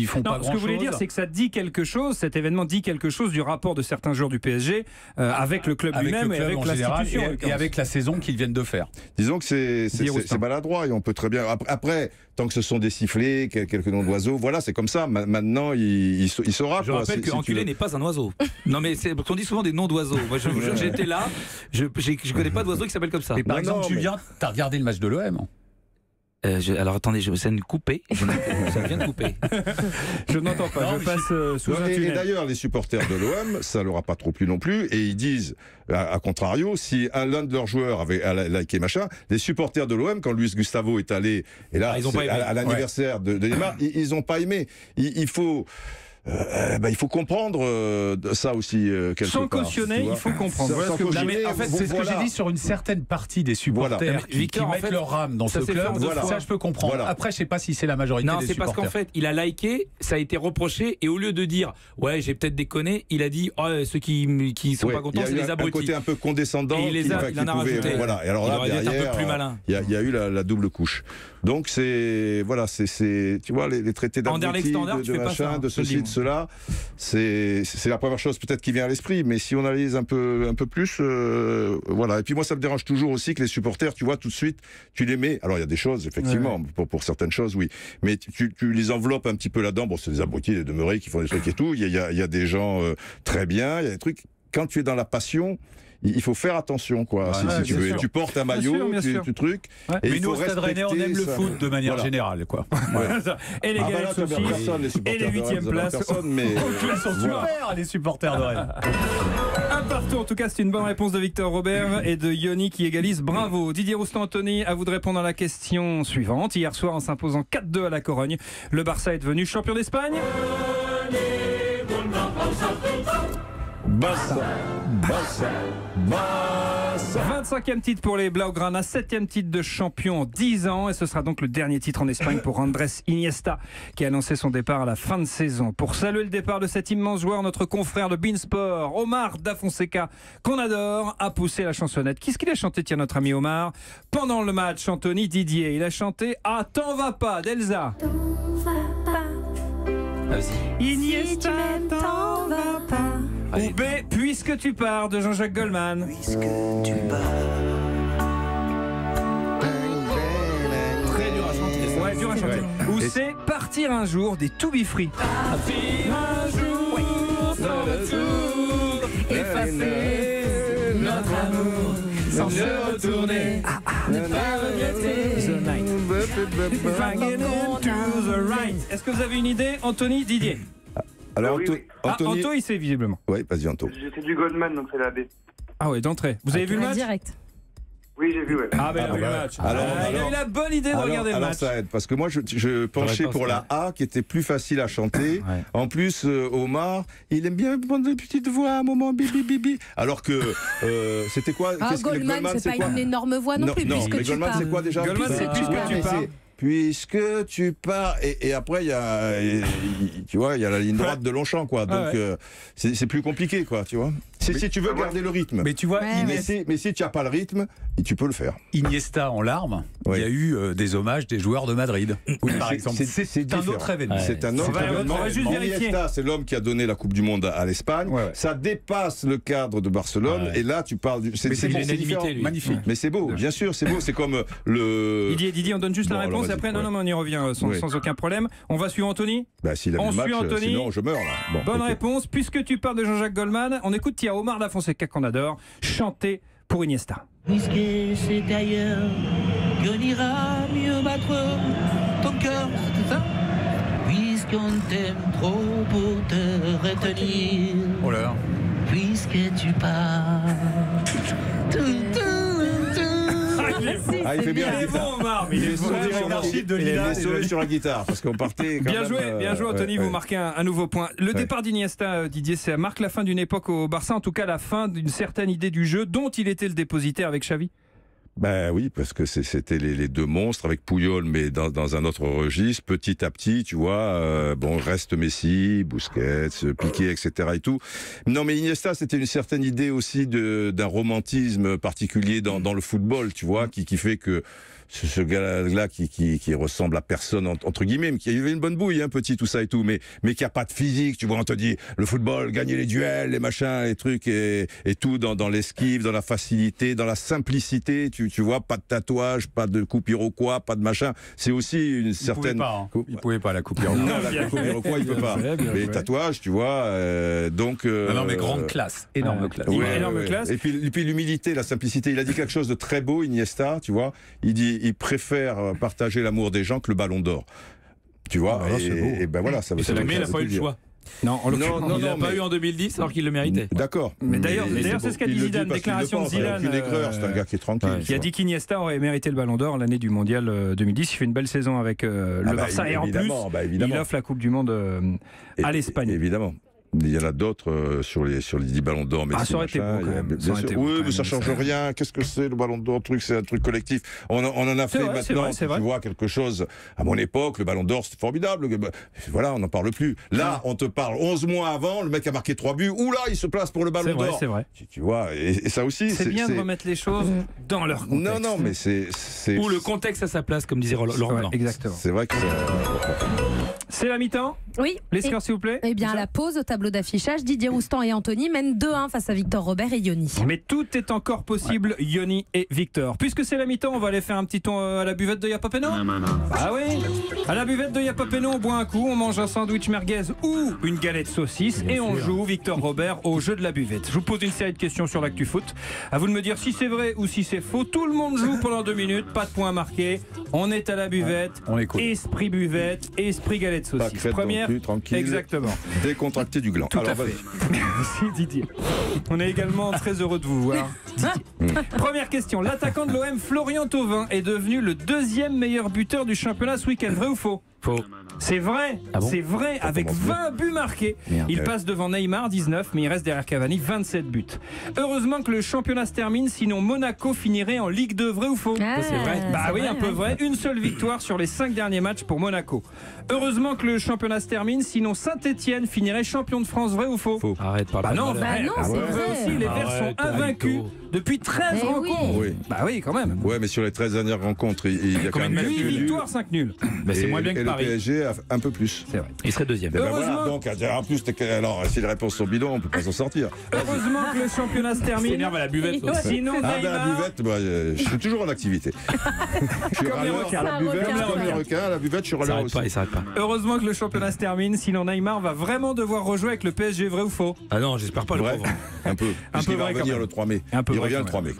font pas grand-chose. Ce que vous voulez dire, c'est que ça dit quelque chose. Cet événement dit quelque chose du rapport de certains joueurs du PSG avec le club lui-même et avec l'institution et avec la saison qu'ils viennent de faire. Disons que c'est maladroit et on peut très bien. Après, tant que ce sont des sifflets, quelques noms d'oiseaux, voilà, c'est comme ça. Maintenant, il saura. Je rappelle que enculé n'est pas un oiseau. Non, mais on dit souvent des noms d'oiseaux. Moi, j'étais là, je connais pas d'oiseau qui s'appelle comme ça. Mais par exemple, Julien, t'as regardé le match de l'OM? Alors attendez, ça vient de couper. Ça vient de couper. Je n'entends pas. Je passe sous un tunnel. Et d'ailleurs, les supporters de l'OM, ça leur a pas trop plu non plus. Et ils disent, à contrario, si l'un de leurs joueurs avait liké machin, les supporters de l'OM, quand Luis Gustavo est allé, et là, à l'anniversaire de Neymar, ils ont pas aimé. Il faut comprendre ça aussi quelque Sans part. Cautionner, il faut comprendre. Voilà ce que en fait, c'est ce que j'ai dit sur une certaine partie des supporters qui mettent leur âme dans ce club. Ça, je peux comprendre. Après, je sais pas si c'est la majorité des supporters. Non, c'est parce qu'en fait, il a liké, ça a été reproché, et au lieu de dire ouais, j'ai peut-être déconné, il a dit ceux qui sont pas contents, c'est les abrutis. Il y a un côté un peu condescendant. Et il en a rajouté. Voilà. Et alors là, derrière, un peu plus malin. Il y a eu la double couche. Donc c'est tu vois les traités d'abrutis, de machin, de ceci, de cela, c'est la première chose peut-être qui vient à l'esprit. Mais si on analyse un peu plus, voilà. Et puis moi ça me dérange toujours aussi que les supporters, tu vois, tout de suite, tu les mets. Alors il y a des choses effectivement pour certaines choses, oui, mais tu les enveloppes un petit peu là-dedans. Bon, c'est des abrutis, des demeurés qui font des trucs et tout. Il y a des gens très bien, il y a des trucs. Quand tu es dans la passion, il faut faire attention, quoi. Si tu veux, tu portes un maillot, tu truc. Ouais. Mais nous, au Stade Rennais, on aime le foot de manière générale, quoi. Et les galettes saucisses, et les 8e places. Ils sont super, les supporters de Rennes. Un partout, en tout cas, c'est une bonne réponse de Victor Robert et de Yoni qui égalise. Bravo. Didier Roustan-Anthony, à vous de répondre à la question suivante. Hier soir, en s'imposant 4-2 à la Corogne, le Barça est devenu champion d'Espagne. Barça. 25e titre pour les Blaugrana, 7e titre de champion en 10 ans, et ce sera donc le dernier titre en Espagne pour Andrés Iniesta qui a annoncé son départ à la fin de saison. Pour saluer le départ de cet immense joueur, notre confrère de Beansport, Omar Da Fonseca, qu'on adore, a poussé la chansonnette. Qu'est-ce qu'il a chanté, tiens, notre ami Omar, pendant le match? Anthony Didier, il a chanté Ah, t'en vas pas d'Elsa. Iniesta, t'en vas pas. Ou B, Puisque tu pars de Jean-Jacques Goldman. Puisque tu pars. Très dur à chanter. Ouais, dur à chanter. Ou C, Partir un jour des To Be Free. Partir un jour, sans retour, effacer notre amour, sans se retourner, ne pas regretter. The night. To the right. Est-ce que vous avez une idée, Anthony, Didier? Alors, Anthony... Anto, il sait visiblement. Oui, vas-y, Anto. J'étais du Goldman, donc c'est la B. Ah ouais, d'entrée. Vous avez vu le match? Direct. Oui, j'ai vu, ouais. Ah ben le match. Il a eu la bonne idée de regarder le match. Alors ça aide, parce que moi je penchais pour la A qui était plus facile à chanter. Ouais. En plus, Omar, il aime bien prendre des petites voix à un moment, bibi bibi. Alors que c'était quoi? Goldman, c'est pas une énorme voix non plus. Non, mais Goldman, c'est quoi déjà? Goldman, c'est Puisque tu pars. Puisque tu pars, et après il y a, tu vois, il y a la ligne droite de Longchamp, quoi. Donc c'est plus compliqué, quoi, tu vois. Si tu veux garder le rythme. Mais tu vois, mais si tu n'as pas le rythme, tu peux le faire. Iniesta en larmes, il y a eu des hommages des joueurs de Madrid. Oui, par exemple, c'est un autre événement. C'est un autre événement. Iniesta, c'est l'homme qui a donné la Coupe du Monde à l'Espagne. Ça dépasse le cadre de Barcelone. Et là, tu parles du. C'est magnifique. Mais c'est beau, bien sûr, c'est beau. C'est comme le. Didier, on donne juste la réponse. Et après, non, mais on y revient sans aucun problème. On va suivre Anthony. S'il a le match, sinon je meurs là. Bonne réponse. Puisque tu parles de Jean-Jacques Goldman, on écoute Omar Da Fonseca qu'on adore chanter pour Iniesta. Puisque c'est ailleurs qu'on ira mieux battre ton cœur, c'est ça? Puisqu'on t'aime trop pour te retenir. Oh là. Puisque tu pars. Il fait bien la guitare. Omar, mais il est sauvé sur la guitare parce qu'on partait. Bien joué, Anthony. Vous marquez un nouveau point. Le départ d'Iniesta, Didier, ça marque la fin d'une époque au Barça, en tout cas la fin d'une certaine idée du jeu dont il était le dépositaire avec Xavi. Ben oui, parce que c'était les deux monstres avec Puyol, mais dans un autre registre. Petit à petit, tu vois, reste Messi, Busquets, Piqué, etc. et tout. Non, mais Iniesta, c'était une certaine idée aussi d'un romantisme particulier dans le football, tu vois, qui fait que ce gars-là qui ressemble à personne entre guillemets, mais qui avait une bonne bouille, petit, tout ça et tout, mais qui a pas de physique, tu vois. On te dit le football, gagner les duels, les machins, les trucs et tout dans l'esquive, dans la facilité, dans la simplicité, tu vois, pas de tatouage, pas de coupe iroquois, pas de machin. C'est aussi une certaine. Il pouvait pas la coupe iroquois. Non, la coupe iroquois, il peut pas. Les tatouages, tu vois, donc. Non, mais grande classe, énorme classe. Énorme classe. Et puis l'humilité, la simplicité. Il a dit quelque chose de très beau, Iniesta, tu vois. Il dit. Il préfère partager l'amour des gens que le ballon d'or. Tu vois, et ben voilà, ça veut dire. Mais il n'a pas eu le choix. Non, il n'a pas eu en 2010 alors qu'il le méritait. D'accord. Mais d'ailleurs, c'est ce qu'a dit Zidane, déclaration de Zidane. C'est un gars qui est tranquille. Qui a dit qu'Iniesta aurait mérité le Ballon d'Or l'année du Mondial 2010. Il fait une belle saison avec le Barça et en plus, il offre la Coupe du Monde à l'Espagne. Évidemment. Il y en a d'autres sur les 10 ballons d'or. Ça aurait été beau quand même. Oui, mais ça ne change rien. Qu'est-ce que c'est le ballon d'or? C'est un truc collectif. On en a fait maintenant. Tu vois quelque chose. À mon époque, le ballon d'or, c'était formidable. Voilà, on n'en parle plus. Là, on te parle 11 mois avant, le mec a marqué 3 buts. Oula, il se place pour le ballon d'or. C'est vrai. Tu vois, et ça aussi. C'est bien de remettre les choses dans leur contexte. Non, mais c'est. Ou le contexte à sa place, comme disait Laurent Blanc. Exactement. C'est vrai que c'est la mi-temps. Oui. Les scores, s'il vous plaît. Eh bien, à la pause, au tableau tableau d'affichage. Didier Roustan et Anthony mènent 2-1 face à Victor Robert et Yoni. Mais tout est encore possible, Yoni et Victor. Puisque c'est la mi-temps, on va aller faire un petit tour à la buvette de Yapapeno. Ah oui, à la buvette de Yapapeno, on boit un coup, on mange un sandwich merguez ou une galette saucisse et on joue, Victor Robert, au jeu de la buvette. Je vous pose une série de questions sur l'actu foot. À vous de me dire si c'est vrai ou si c'est faux. Tout le monde joue pendant 2 minutes, pas de points marqués. On est à la buvette. On écoute. Esprit buvette, esprit galette saucisse. Première, tranquille. Exactement. Décontracté du gland. Tout à fait. Merci Didier. On est également très heureux de vous voir. Première question. L'attaquant de l'OM, Florian Thauvin, est devenu le 2e meilleur buteur du championnat ce week-end. Vrai ou faux? Faux. C'est vrai, c'est vrai, avec 20 buts marqués. Il passe devant Neymar, 19, mais il reste derrière Cavani, 27 buts. Heureusement que le championnat se termine, sinon Monaco finirait en Ligue 2, vrai ou faux? C'est vrai. Bah oui, un peu vrai. Une seule victoire sur les 5 derniers matchs pour Monaco. Heureusement que le championnat se termine, sinon Saint-Etienne finirait champion de France, vrai ou faux? Faux. Arrête, parle pas. Non, c'est vrai aussi, les Verts sont invaincus depuis 13 rencontres. Oui. Bah oui, quand même. Ouais, mais sur les 13 dernières rencontres, il y a quand même 8 victoires, 5 nuls. Mais c'est moins bien que Paris. Et le PSG a un peu plus. C'est vrai. Il serait 2e. Ben voilà, donc en plus, alors si les réponses sont bidons, on peut pas s'en sortir. Heureusement que le championnat se termine. S'énerve à la buvette. Sinon, la buvette, je suis toujours en activité. Je suis râleur à la buvette, comme les requins, à la buvette, je suis râleur aussi. Il s'arrête pas. Heureusement que le championnat se termine, sinon Neymar va vraiment devoir rejouer avec le PSG, vrai ou faux? Ah non, j'espère pas. Vrai, un peu. Il va revenir le 3 mai. Il revient le 3 mai.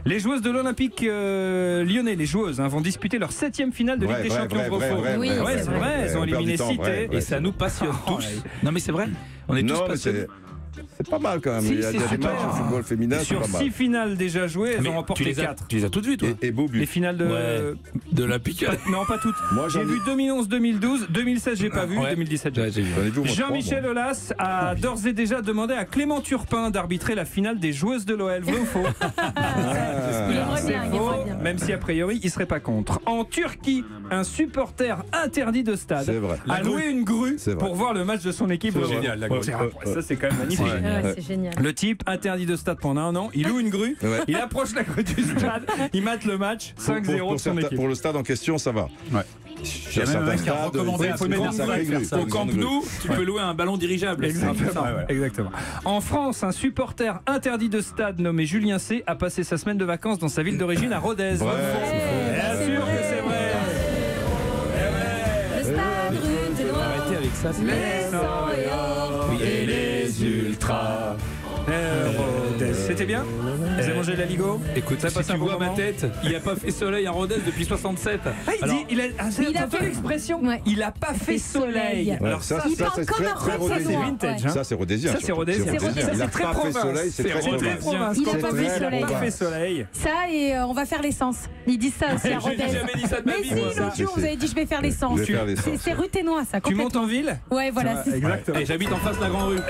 Les joueuses de l'Olympique lyonnais, les joueuses, vont disputer leur 7e finale de Ligue des Champions. Oui, c'est vrai, elles ont éliminé Cité. Et ça nous passionne tous. Non mais c'est vrai, on est tous passionnés. C'est pas mal quand même. Si, il y a des matchs de football féminin. Sur 6 finales déjà jouées, elles ont remporté 4. Tu les as toutes vues, toi? Et beau but. Les finales de l'Olympique. Non, pas toutes. J'ai vu 2011, 2012, 2016, j'ai pas vu, 2017, j'ai vu. Jean-Michel Aulas a d'ores et déjà demandé à Clément Turpin d'arbitrer la finale des joueuses de l'OL. Vrai ou faux? C'est faux, même si a priori il serait pas contre. En Turquie, un supporter interdit de stade a loué une grue pour voir le match de son équipe. C'est génial, la grue. Ça, c'est quand même magnifique. C'est génial. Le type interdit de stade pendant 1 an, il loue une grue, il approche la grue du stade, il mate le match 5-0 de son équipe. Pour le stade en question, ça va. Il y a même un mec qui a recommandé au Camp Nou, tu peux louer un ballon dirigeable. Exactement. En France, un supporter interdit de stade nommé Julien C a passé sa semaine de vacances dans sa ville d'origine à Rodez. Bien sûr que c'est vrai. Le stade Arrêtez avec ça. Et les ultras. C'était bien? Vous avez mangé de la Ligo? Écoute, si tu vois ma tête, il a pas fait soleil à Rodez depuis 67. Il a fait l'expression. Il a pas fait soleil. Alors ça c'est très rodésien. Ça c'est rodésien. Ça c'est rodésien. Il a pas fait soleil, c'est très rodésien. Il a pas fait soleil. Ça et on va faire l'essence. Ils disent ça aussi à Rodez. J'ai jamais dit ça de ma vie. Mais si, l'autre jour vous avez dit je vais faire l'essence. C'est ruténois ça. Tu montes en ville? Ouais, voilà. Exactement. J'habite en face de la grande rue.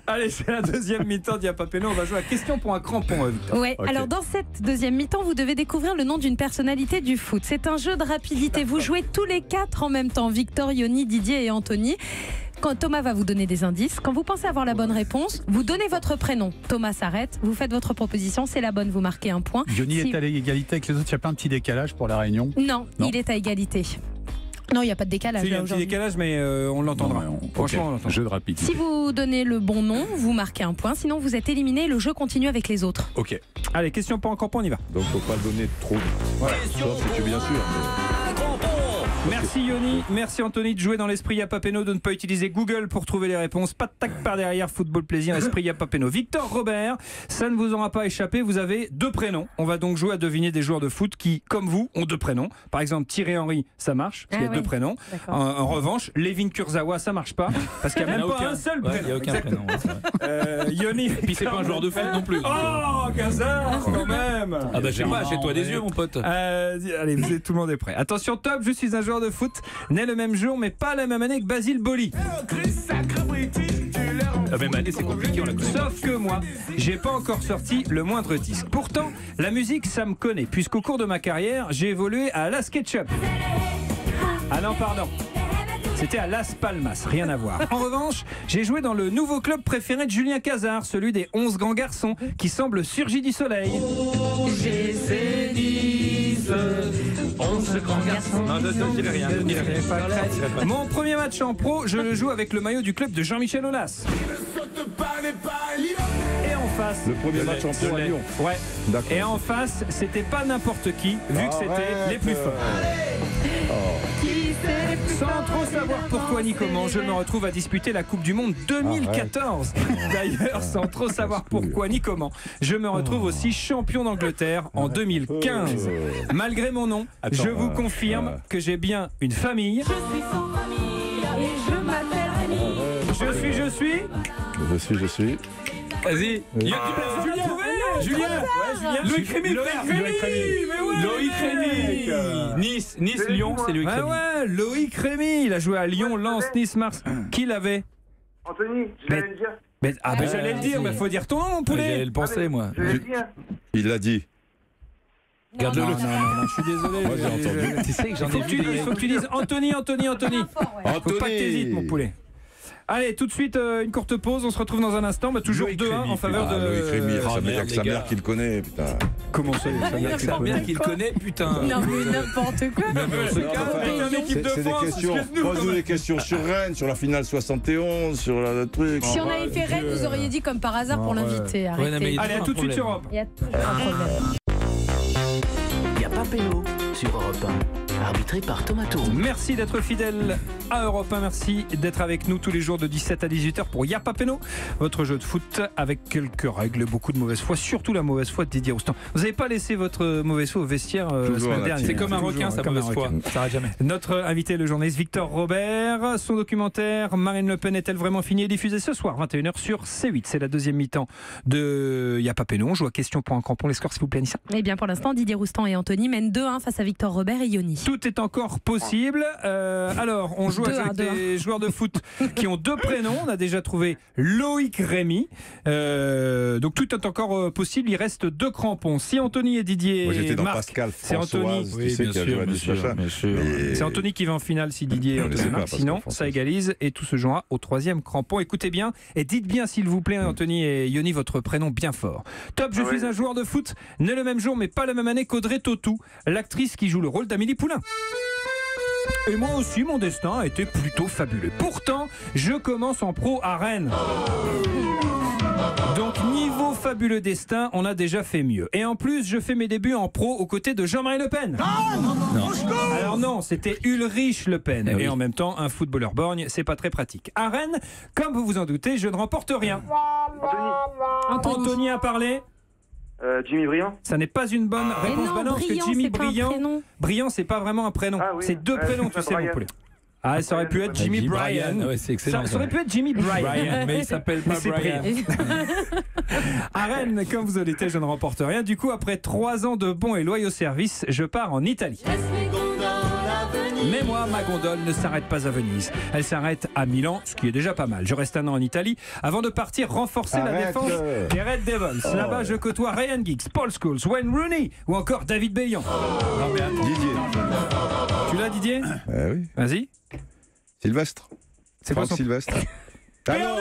Allez, c'est la deuxième mi-temps d'Yapapeno. On va jouer à question pour un crampon, Victor. Ouais, alors dans cette deuxième mi-temps, vous devez découvrir le nom d'une personnalité du foot. C'est un jeu de rapidité. Vous jouez tous les 4 en même temps. Victor, Yoni, Didier et Anthony. Quand Thomas va vous donner des indices, quand vous pensez avoir la bonne réponse, vous donnez votre prénom. Thomas s'arrête, vous faites votre proposition, c'est la bonne, vous marquez un point. Yoni est à l'égalité avec les autres, il n'y a pas un petit décalage pour la réunion? Non, il est à égalité. Non, il n'y a pas de décalage. Il y a un petit décalage, mais on l'entendra. Franchement, on l'entendra. Jeu de rapidité. Si vous donnez le bon nom, vous marquez un point. Sinon, vous êtes éliminé. Le jeu continue avec les autres. Ok. Allez, question pour un crampon, on y va. Donc, faut pas le donner trop. Voilà. Sauf si tu es bien sûr. Merci Yoni, merci Anthony de jouer dans l'esprit Yapapeno, de ne pas utiliser Google pour trouver les réponses. Pas de tac par derrière, football plaisir, esprit Yapapeno. Victor Robert, ça ne vous aura pas échappé, vous avez 2 prénoms. On va donc jouer à deviner des joueurs de foot qui, comme vous, ont 2 prénoms. Par exemple, Thierry Henry, ça marche, parce qu'il y a 2 prénoms. En revanche, Levin Kurzawa, ça marche pas, parce qu'il n'y a même pas un seul prénom. Il n'y a aucun prénom. Yoni. Et puis c'est pas un joueur de foot non plus. Oh, Gazard, quand même. Ah bah je sais pas, achète-toi des yeux, mon pote. Allez, tout le monde est prêt. Attention, top, je suis un joueur de foot, né le même jour, mais pas la même année que Basile Boli. La même année, c'est compliqué, on la connaît. Sauf que moi, j'ai pas encore sorti le moindre disque. Pourtant, la musique, ça me connaît, puisqu'au cours de ma carrière, j'ai évolué à la SketchUp. Ah non, pardon. C'était à Las Palmas, rien à voir. En revanche, j'ai joué dans le nouveau club préféré de Julien Cazard, celui des 11 grands garçons, qui semble surgi du soleil. J'ai ces 10 11 grands garçons. Non, ne dirai rien. Ne dirai rien. Mon premier match en pro, je le joue avec le maillot du club de Jean-Michel Aulas. Et en face, le premier match en pro à Lyon. Ouais. D'accord. Et en face, c'était pas n'importe qui, vu que c'était les plus forts. Sans trop savoir pourquoi ni comment, je me retrouve à disputer la Coupe du Monde 2014. D'ailleurs, sans trop savoir pourquoi ni comment, je me retrouve aussi champion d'Angleterre en 2015. Malgré mon nom, je vous confirme que j'ai bien une famille. Je suis sans famille et je m'appelle Rémi. Je suis. Vas-y. Julien. Loïc Rémy. Loïc Rémy. Nice, Lyon, c'est Loïc Rémy. Ouais, Loïc Rémy. Il a joué à Lyon, Lens, Nice, Mars. Qui l'avait? Anthony, je vais le dire. J'allais le dire, mais il faut dire ton nom, mon poulet. J'allais le penser, moi. Il l'a dit. Garde-le. Non, je suis désolé. Moi, j'ai entendu. Tu sais que j'en ai vu. Il faut que tu dises Anthony. Faut pas que t'hésites, mon poulet. Allez, tout de suite, une courte pause. On se retrouve dans un instant. Toujours 2-1 en faveur de. Loïc Rémy, ça veut dire que sa mère qui le connaît, putain. Comment ça, sa mère qui le connaît, putain. Non, mais n'importe quoi. C'est des questions. Pose-nous des questions sur Rennes, sur la finale 71, sur le truc. Si on avait fait Rennes, vous auriez dit comme par hasard pour l'inviter. Allez, à tout de suite sur Europe. Il y a toujours un problème. Il y a Pampello sur Europe 1. Arbitré par Thomas Tour. Merci d'être fidèle à Europe 1. Merci d'être avec nous tous les jours de 17 à 18h pour Yapa Peno, votre jeu de foot avec quelques règles, beaucoup de mauvaise foi, surtout la mauvaise foi de Didier Roustan. Vous n'avez pas laissé votre mauvaise foi au vestiaire la semaine dernière. C'est comme un requin, sa mauvaise foi. Ça arrête jamais. Notre invité, le journaliste Victor Robert, son documentaire Marine Le Pen est-elle vraiment finie est diffusé ce soir 21h sur C8. C'est la deuxième mi-temps de Yapa Peno. On joue à question pour un crampon. Les scores s'il vous plaît, Anissa. Eh bien pour l'instant, Didier Roustan et Anthony mènent 2-1 face à Victor Robert et Yoni. Tout est encore possible. Alors, on joue avec des joueurs de foot qui ont 2 prénoms. On a déjà trouvé Loïc Rémy. Donc tout est encore possible. Il reste 2 crampons. Si Anthony et Didier marquent, c'est Anthony. Oui, bien sûr. C'est Anthony qui va en finale si Didier et Anthony marquent. Sinon, ça égalise et tout se jouera au 3e crampon. Écoutez bien et dites bien, s'il vous plaît, Anthony et Yoni, votre prénom bien fort. Top, je suis un joueur de foot né le même jour mais pas la même année qu'Audrey Tautou, l'actrice qui joue le rôle d'Amélie Poulain. Et moi aussi, mon destin a été plutôt fabuleux. Pourtant, je commence en pro à Rennes. Donc, niveau fabuleux destin, on a déjà fait mieux. Et en plus, je fais mes débuts en pro aux côtés de Jean-Marie Le Pen. Non. Alors non, c'était Ulrich Le Pen. Et en même temps, un footballeur borgne, c'est pas très pratique. À Rennes, comme vous vous en doutez, je ne remporte rien. Anthony a parlé. Jimmy Briand. Ça n'est pas une bonne réponse. Non, parce que Jimmy Briand, c'est pas vraiment un prénom. Ah, oui. C'est 2 prénoms, tu sais, mon poulet. Ah, ça aurait pu être Jimmy Bryan. Ouais, c'est excellent. Ça aurait pu être Jimmy Bryan. Mais il s'appelle pas Brian. À Rennes, comme vous en doutez, je ne remporte rien. Du coup, après 3 ans de bons et loyaux services, je pars en Italie. Mais moi, ma gondole ne s'arrête pas à Venise. Elle s'arrête à Milan, ce qui est déjà pas mal. Je reste 1 an en Italie avant de partir renforcer la défense des Red Devils. Là-bas, je côtoie Ryan Giggs, Paul Scholes, Wayne Rooney ou encore David Bellion. Non, mais Didier. Tu l'as, Didier? Oui. Vas-y. Sylvestre. C'est quoi son... Sylvestre. Ah non,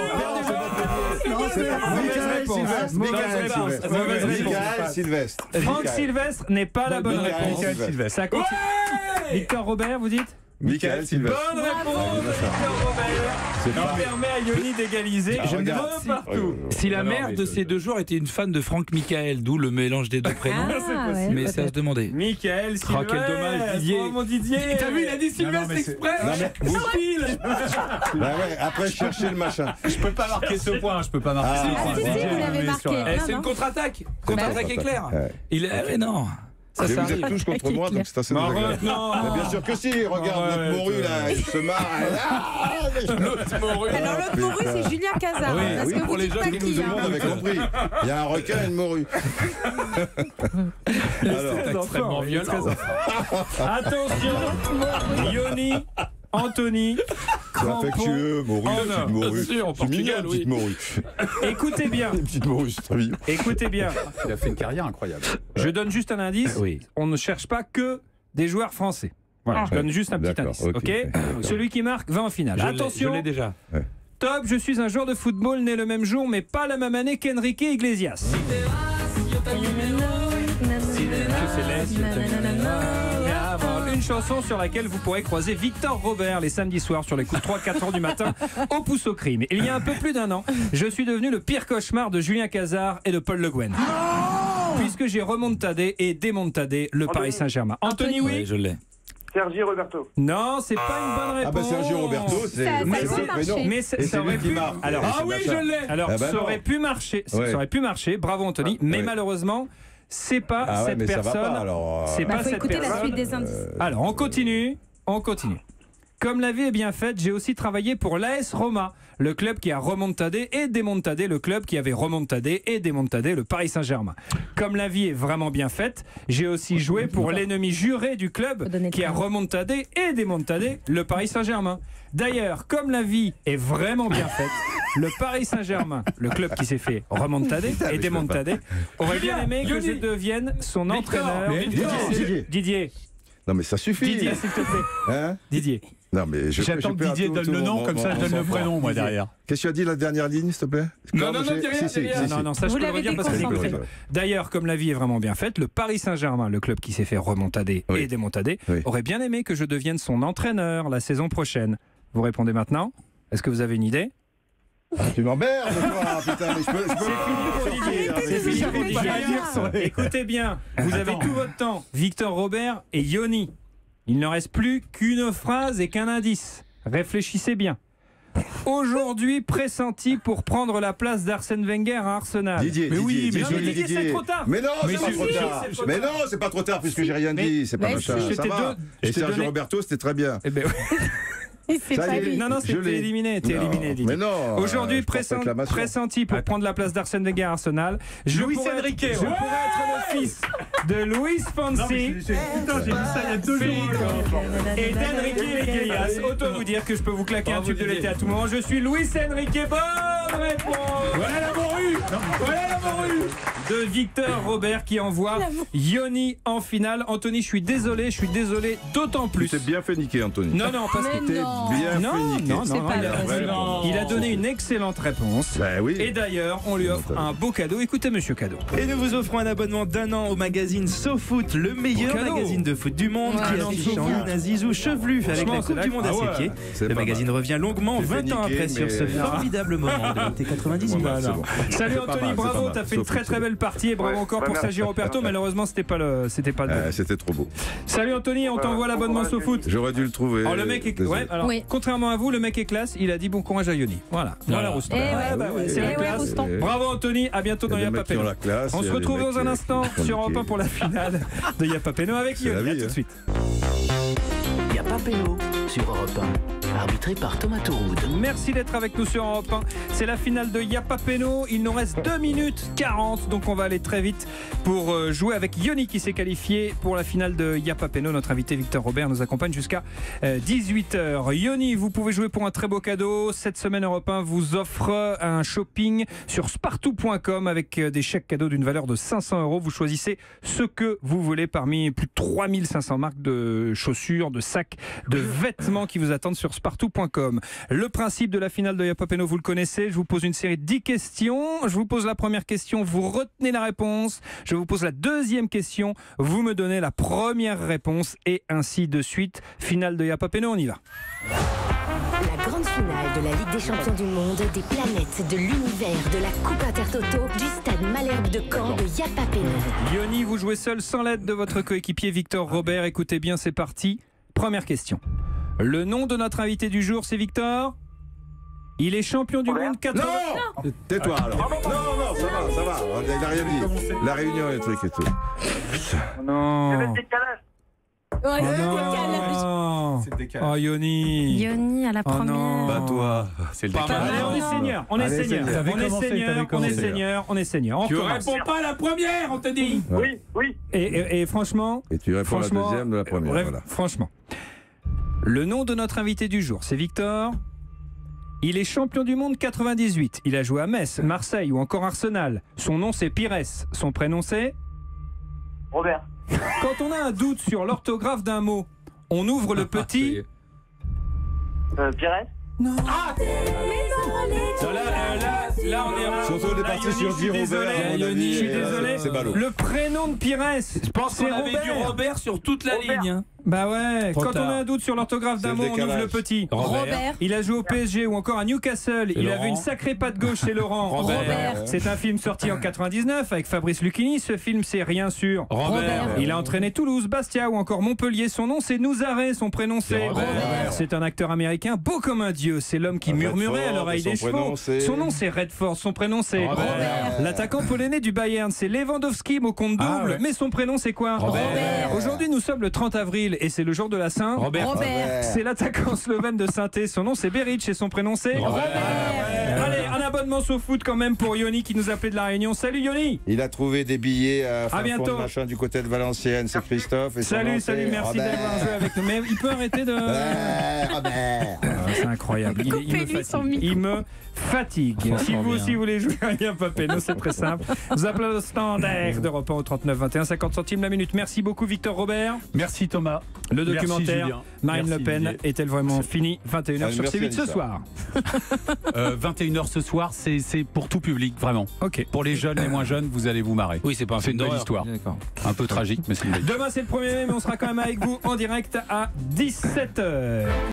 Michael Sylvestre. Franck Sylvestre n'est pas la bonne réponse. Ça continue. Victor Robert, vous dites? Michael Sylvestre. Bonne réponse de Victor Robert. Qui permet à Yoni d'égaliser. Je me partout. Si la mère de ces 2 joueurs était une fan de Franck Michael, d'où le mélange des 2 prénoms, mais c'est à se demander. Michael Sylvestre. Quel dommage, Didier. Oh, mon Didier. T'as vu, il a dit Sylvestre exprès. Après, chercher le machin. Je peux pas marquer ce point. Je peux pas marquer ce point. Si, vous l'avez marqué. C'est une contre-attaque. Contre-attaque éclair. Non. Vous êtes tous contre moi, donc c'est assez désagréable. Mais bien sûr que si, regarde notre morue là, il se marre. L'autre morue. Alors l'autre morue, c'est Julien Cazard. Oui, pour les gens qui nous ont avait compris. Il y a un requin et une morue. C'est extrêmement violent. Attention, Yoni, Anthony, affectueux, morue, petite morue. En Portugal, petite morue. Écoutez bien. Une petite morue, c'est très mignon. Écoutez bien. Il a fait une carrière incroyable. Je donne juste un indice. Oui. On ne cherche pas que des joueurs français. Voilà, je donne juste un petit indice. Ok. Celui qui marque va en finale. Attention. Je l'ai déjà. Top, je suis un joueur de football né le même jour, mais pas la même année qu'Enrique Iglesias. Une chanson sur laquelle vous pourrez croiser Victor Robert les samedis soirs sur les coups de 3-4 heures du matin au Pouce au Crime. Il y a un peu plus d'un an, je suis devenu le pire cauchemar de Julien Cazard et de Paul Le Guen. Puisque j'ai remontadé et démontadé le Paris Saint-Germain. Anthony, oui, je l'ai. Sergi Roberto. Non, c'est pas une bonne réponse. Ah bah Sergi Roberto, mais ça aurait pu. Alors, oui, je l'ai. Alors, ça aurait pu marcher. Ça aurait pu marcher. Bravo Anthony. Mais malheureusement, c'est pas cette personne. C'est pas cette personne. La suite des indices. Alors, on continue. Comme la vie est bien faite, j'ai aussi travaillé pour l'AS Roma, le club qui a remontadé et démontadé le club qui avait remontadé et démontadé le Paris Saint-Germain. Comme la vie est vraiment bien faite, j'ai aussi joué pour l'ennemi juré du club qui a remontadé et démontadé le Paris Saint-Germain. D'ailleurs, comme la vie est vraiment bien faite, le Paris Saint-Germain, le club qui s'est fait remontader et démontader, aurait bien aimé que je devienne son entraîneur. Didier. Non mais ça suffit. Didier, s'il te plaît. Hein Didier. Non mais j'attends que Didier donne le nom, comme ça je donne le prénom moi derrière. Qu'est-ce que tu as dit la dernière ligne, s'il te plaît? Non, dis rien. Non, ça je peux le redire parce que c'est écouté. D'ailleurs, comme la vie est vraiment bien faite, le Paris Saint-Germain, le club qui s'est fait remontader et démontader, aurait bien aimé que je devienne son entraîneur la saison prochaine. Vous répondez maintenant? Est-ce que vous avez une idée? Tu m'emmerdes, toi, putain, mais je peux C'est fini pour Didier. Écoutez bien, vous avez tout votre temps. Victor Robert et Yoni. Il ne reste plus qu'une phrase et qu'un indice. Réfléchissez bien. Aujourd'hui pressenti pour prendre la place d'Arsène Wenger à Arsenal. Didier, Didier, c'est trop tard. Mais non, c'est pas trop tard. Mais non, c'est pas trop tard puisque j'ai rien dit. C'est pas machin. Ça va. Et Sergio Roberto, c'était très bien. Non, c'était éliminé. Mais non. Aujourd'hui, pressenti pour prendre la place d'Arsène Wenger à Arsenal. Je pourrais être le fils de Luis Fonsi. Putain, j'ai vu ça il y a 2 jours. Et d'Enrique Iglesias. Autant vous dire que je peux vous claquer un tube de l'été à tout moment. Je suis Luis Enrique. Bonne réponse. Voilà la morue de Victor Robert qui envoie Yoni en finale. Anthony, je suis désolé d'autant plus. Tu t'es bien fait niquer, Anthony. Non, parce que t'es bien fait niquer. Il a donné une excellente réponse. Bah oui. Et d'ailleurs, on lui offre un beau cadeau. Écoutez, monsieur Cadeau. Et nous vous offrons un abonnement d'1 an au magazine SoFoot, le meilleur magazine de foot du monde, qui affiche en Zizou chevelu avec la Coupe du Monde à ses pieds. Le magazine revient longuement 20 ans après sur ce formidable moment de l'été 98. Salut Anthony, bravo, t'as fait une très très belle partie et bravo encore pour Sergi Roberto. Malheureusement, c'était pas le bon. C'était trop beau. Salut Anthony, on t'envoie l'abonnement SoFoot. J'aurais dû le trouver. Alors, le mec est contrairement à vous, le mec est classe. Il a dit bon courage à Yoni. Voilà, Roustan. C'est la classe. Bravo Anthony, à bientôt dans Yapa Péno. On se retrouve dans un instant sur Europe 1 pour la finale de Yapa Péno avec Yoni. À tout de suite. Yapa Péno sur Europe 1. Arbitré par Thomas Touroud. Merci d'être avec nous sur Europe 1. C'est la finale de Yapa Péno. Il nous reste 2 minutes 40, donc on va aller très vite pour jouer avec Yoni qui s'est qualifié pour la finale de Yapa Péno. Notre invité Victor Robert nous accompagne jusqu'à 18h. Yoni, vous pouvez jouer pour un très beau cadeau. Cette semaine, Europe 1 vous offre un shopping sur spartou.com avec des chèques cadeaux d'une valeur de 500 €. Vous choisissez ce que vous voulez parmi plus de 3500 marques de chaussures, de sacs, de vêtements qui vous attendent sur spartou.com. Le principe de la finale de Yapa Péno, vous le connaissez. Je vous pose une série de 10 questions. Je vous pose la première question, vous retenez la réponse. Je vous pose la deuxième question, vous me donnez la première réponse et ainsi de suite. Finale de Yapa Péno, on y va. La grande finale de la Ligue des Champions du Monde, des planètes, de l'univers, de la Coupe Intertoto, du stade Malherbe de Caen, de Yapa Péno. Yoni, vous jouez seul sans l'aide de votre coéquipier Victor Robert. Écoutez bien, c'est parti. Première question. Le nom de notre invité du jour, c'est Victor. Il est champion du monde 4 ans. Non, tais-toi alors. Non, ça va. Il n'a rien dit. La réunion et le truc et tout. Non. C'est le décalage. Oh Yoni. Yoni à la première. Non. Bah toi, c'est le décalage. On est seigneur. Tu réponds pas à la première, on te dit. Oui. Et franchement. Et tu réponds à la deuxième de la première. Voilà. Franchement. Le nom de notre invité du jour, c'est Victor. Il est champion du monde 98. Il a joué à Metz, Marseille ou encore Arsenal. Son nom c'est Pires. Son prénom c'est Robert. Quand on a un doute sur l'orthographe d'un mot, on ouvre le petit. Pires. Non. Mais non. Là, on est. Surtout, on est parti sur Guy Robert. Je suis désolé. C'est ballot. Le prénom de Pires. Je pense qu'on avait du Robert sur toute la ligne. Bah ouais, Trop quand tard. on a un doute sur l'orthographe d'un mot, on ouvre le petit. Robert. Il a joué au PSG ou encore à Newcastle. Il avait une sacrée patte gauche, c'est Laurent. Robert. C'est un film sorti en 99 avec Fabrice Lucchini. Ce film, c'est rien sûr. Robert. Il a entraîné Toulouse, Bastia ou encore Montpellier. Son nom, c'est Nouzaré. Son prénom, c'est Robert. C'est un acteur américain beau comme un dieu. C'est l'homme qui murmurait à l'oreille des chevaux. Son nom, c'est Redford. Son prénom, c'est Robert. L'attaquant polonais du Bayern, c'est Lewandowski au compte double. Mais son prénom, c'est quoi? Robert. Aujourd'hui, nous sommes le 30 avril et c'est le jour de la Saint. Robert. C'est l'attaquant slovène de Saint-Étienne. Son nom c'est Beric et son prénom c'est Robert. Allez, un abonnement sur foot quand même pour Yoni qui nous appelait de la Réunion. Salut Yoni. Il a trouvé des billets à bientôt. machin du côté de Valenciennes. C'est Christophe. Et Salut, merci d'avoir joué avec nous. Mais il peut arrêter de. Robert. C'est incroyable. Il me fatigue. Si vous aussi voulez jouer à Rien Papéno, c'est très simple. Vous appelez le standard d'Europe 1 au 39 21 50 centimes la minute. Merci beaucoup Victor Robert. Merci Thomas. Le documentaire Marine Le Pen est-elle vraiment finie? 21h sur C8 ce soir. 21h ce soir, c'est pour tout public, vraiment. Ok. Pour les jeunes, les moins jeunes, vous allez vous marrer. Oui, c'est pas un film une belle histoire. Un peu tragique, mais c'est une belle histoire. Demain c'est le 1er mai, mais on sera quand même avec vous en direct à 17h.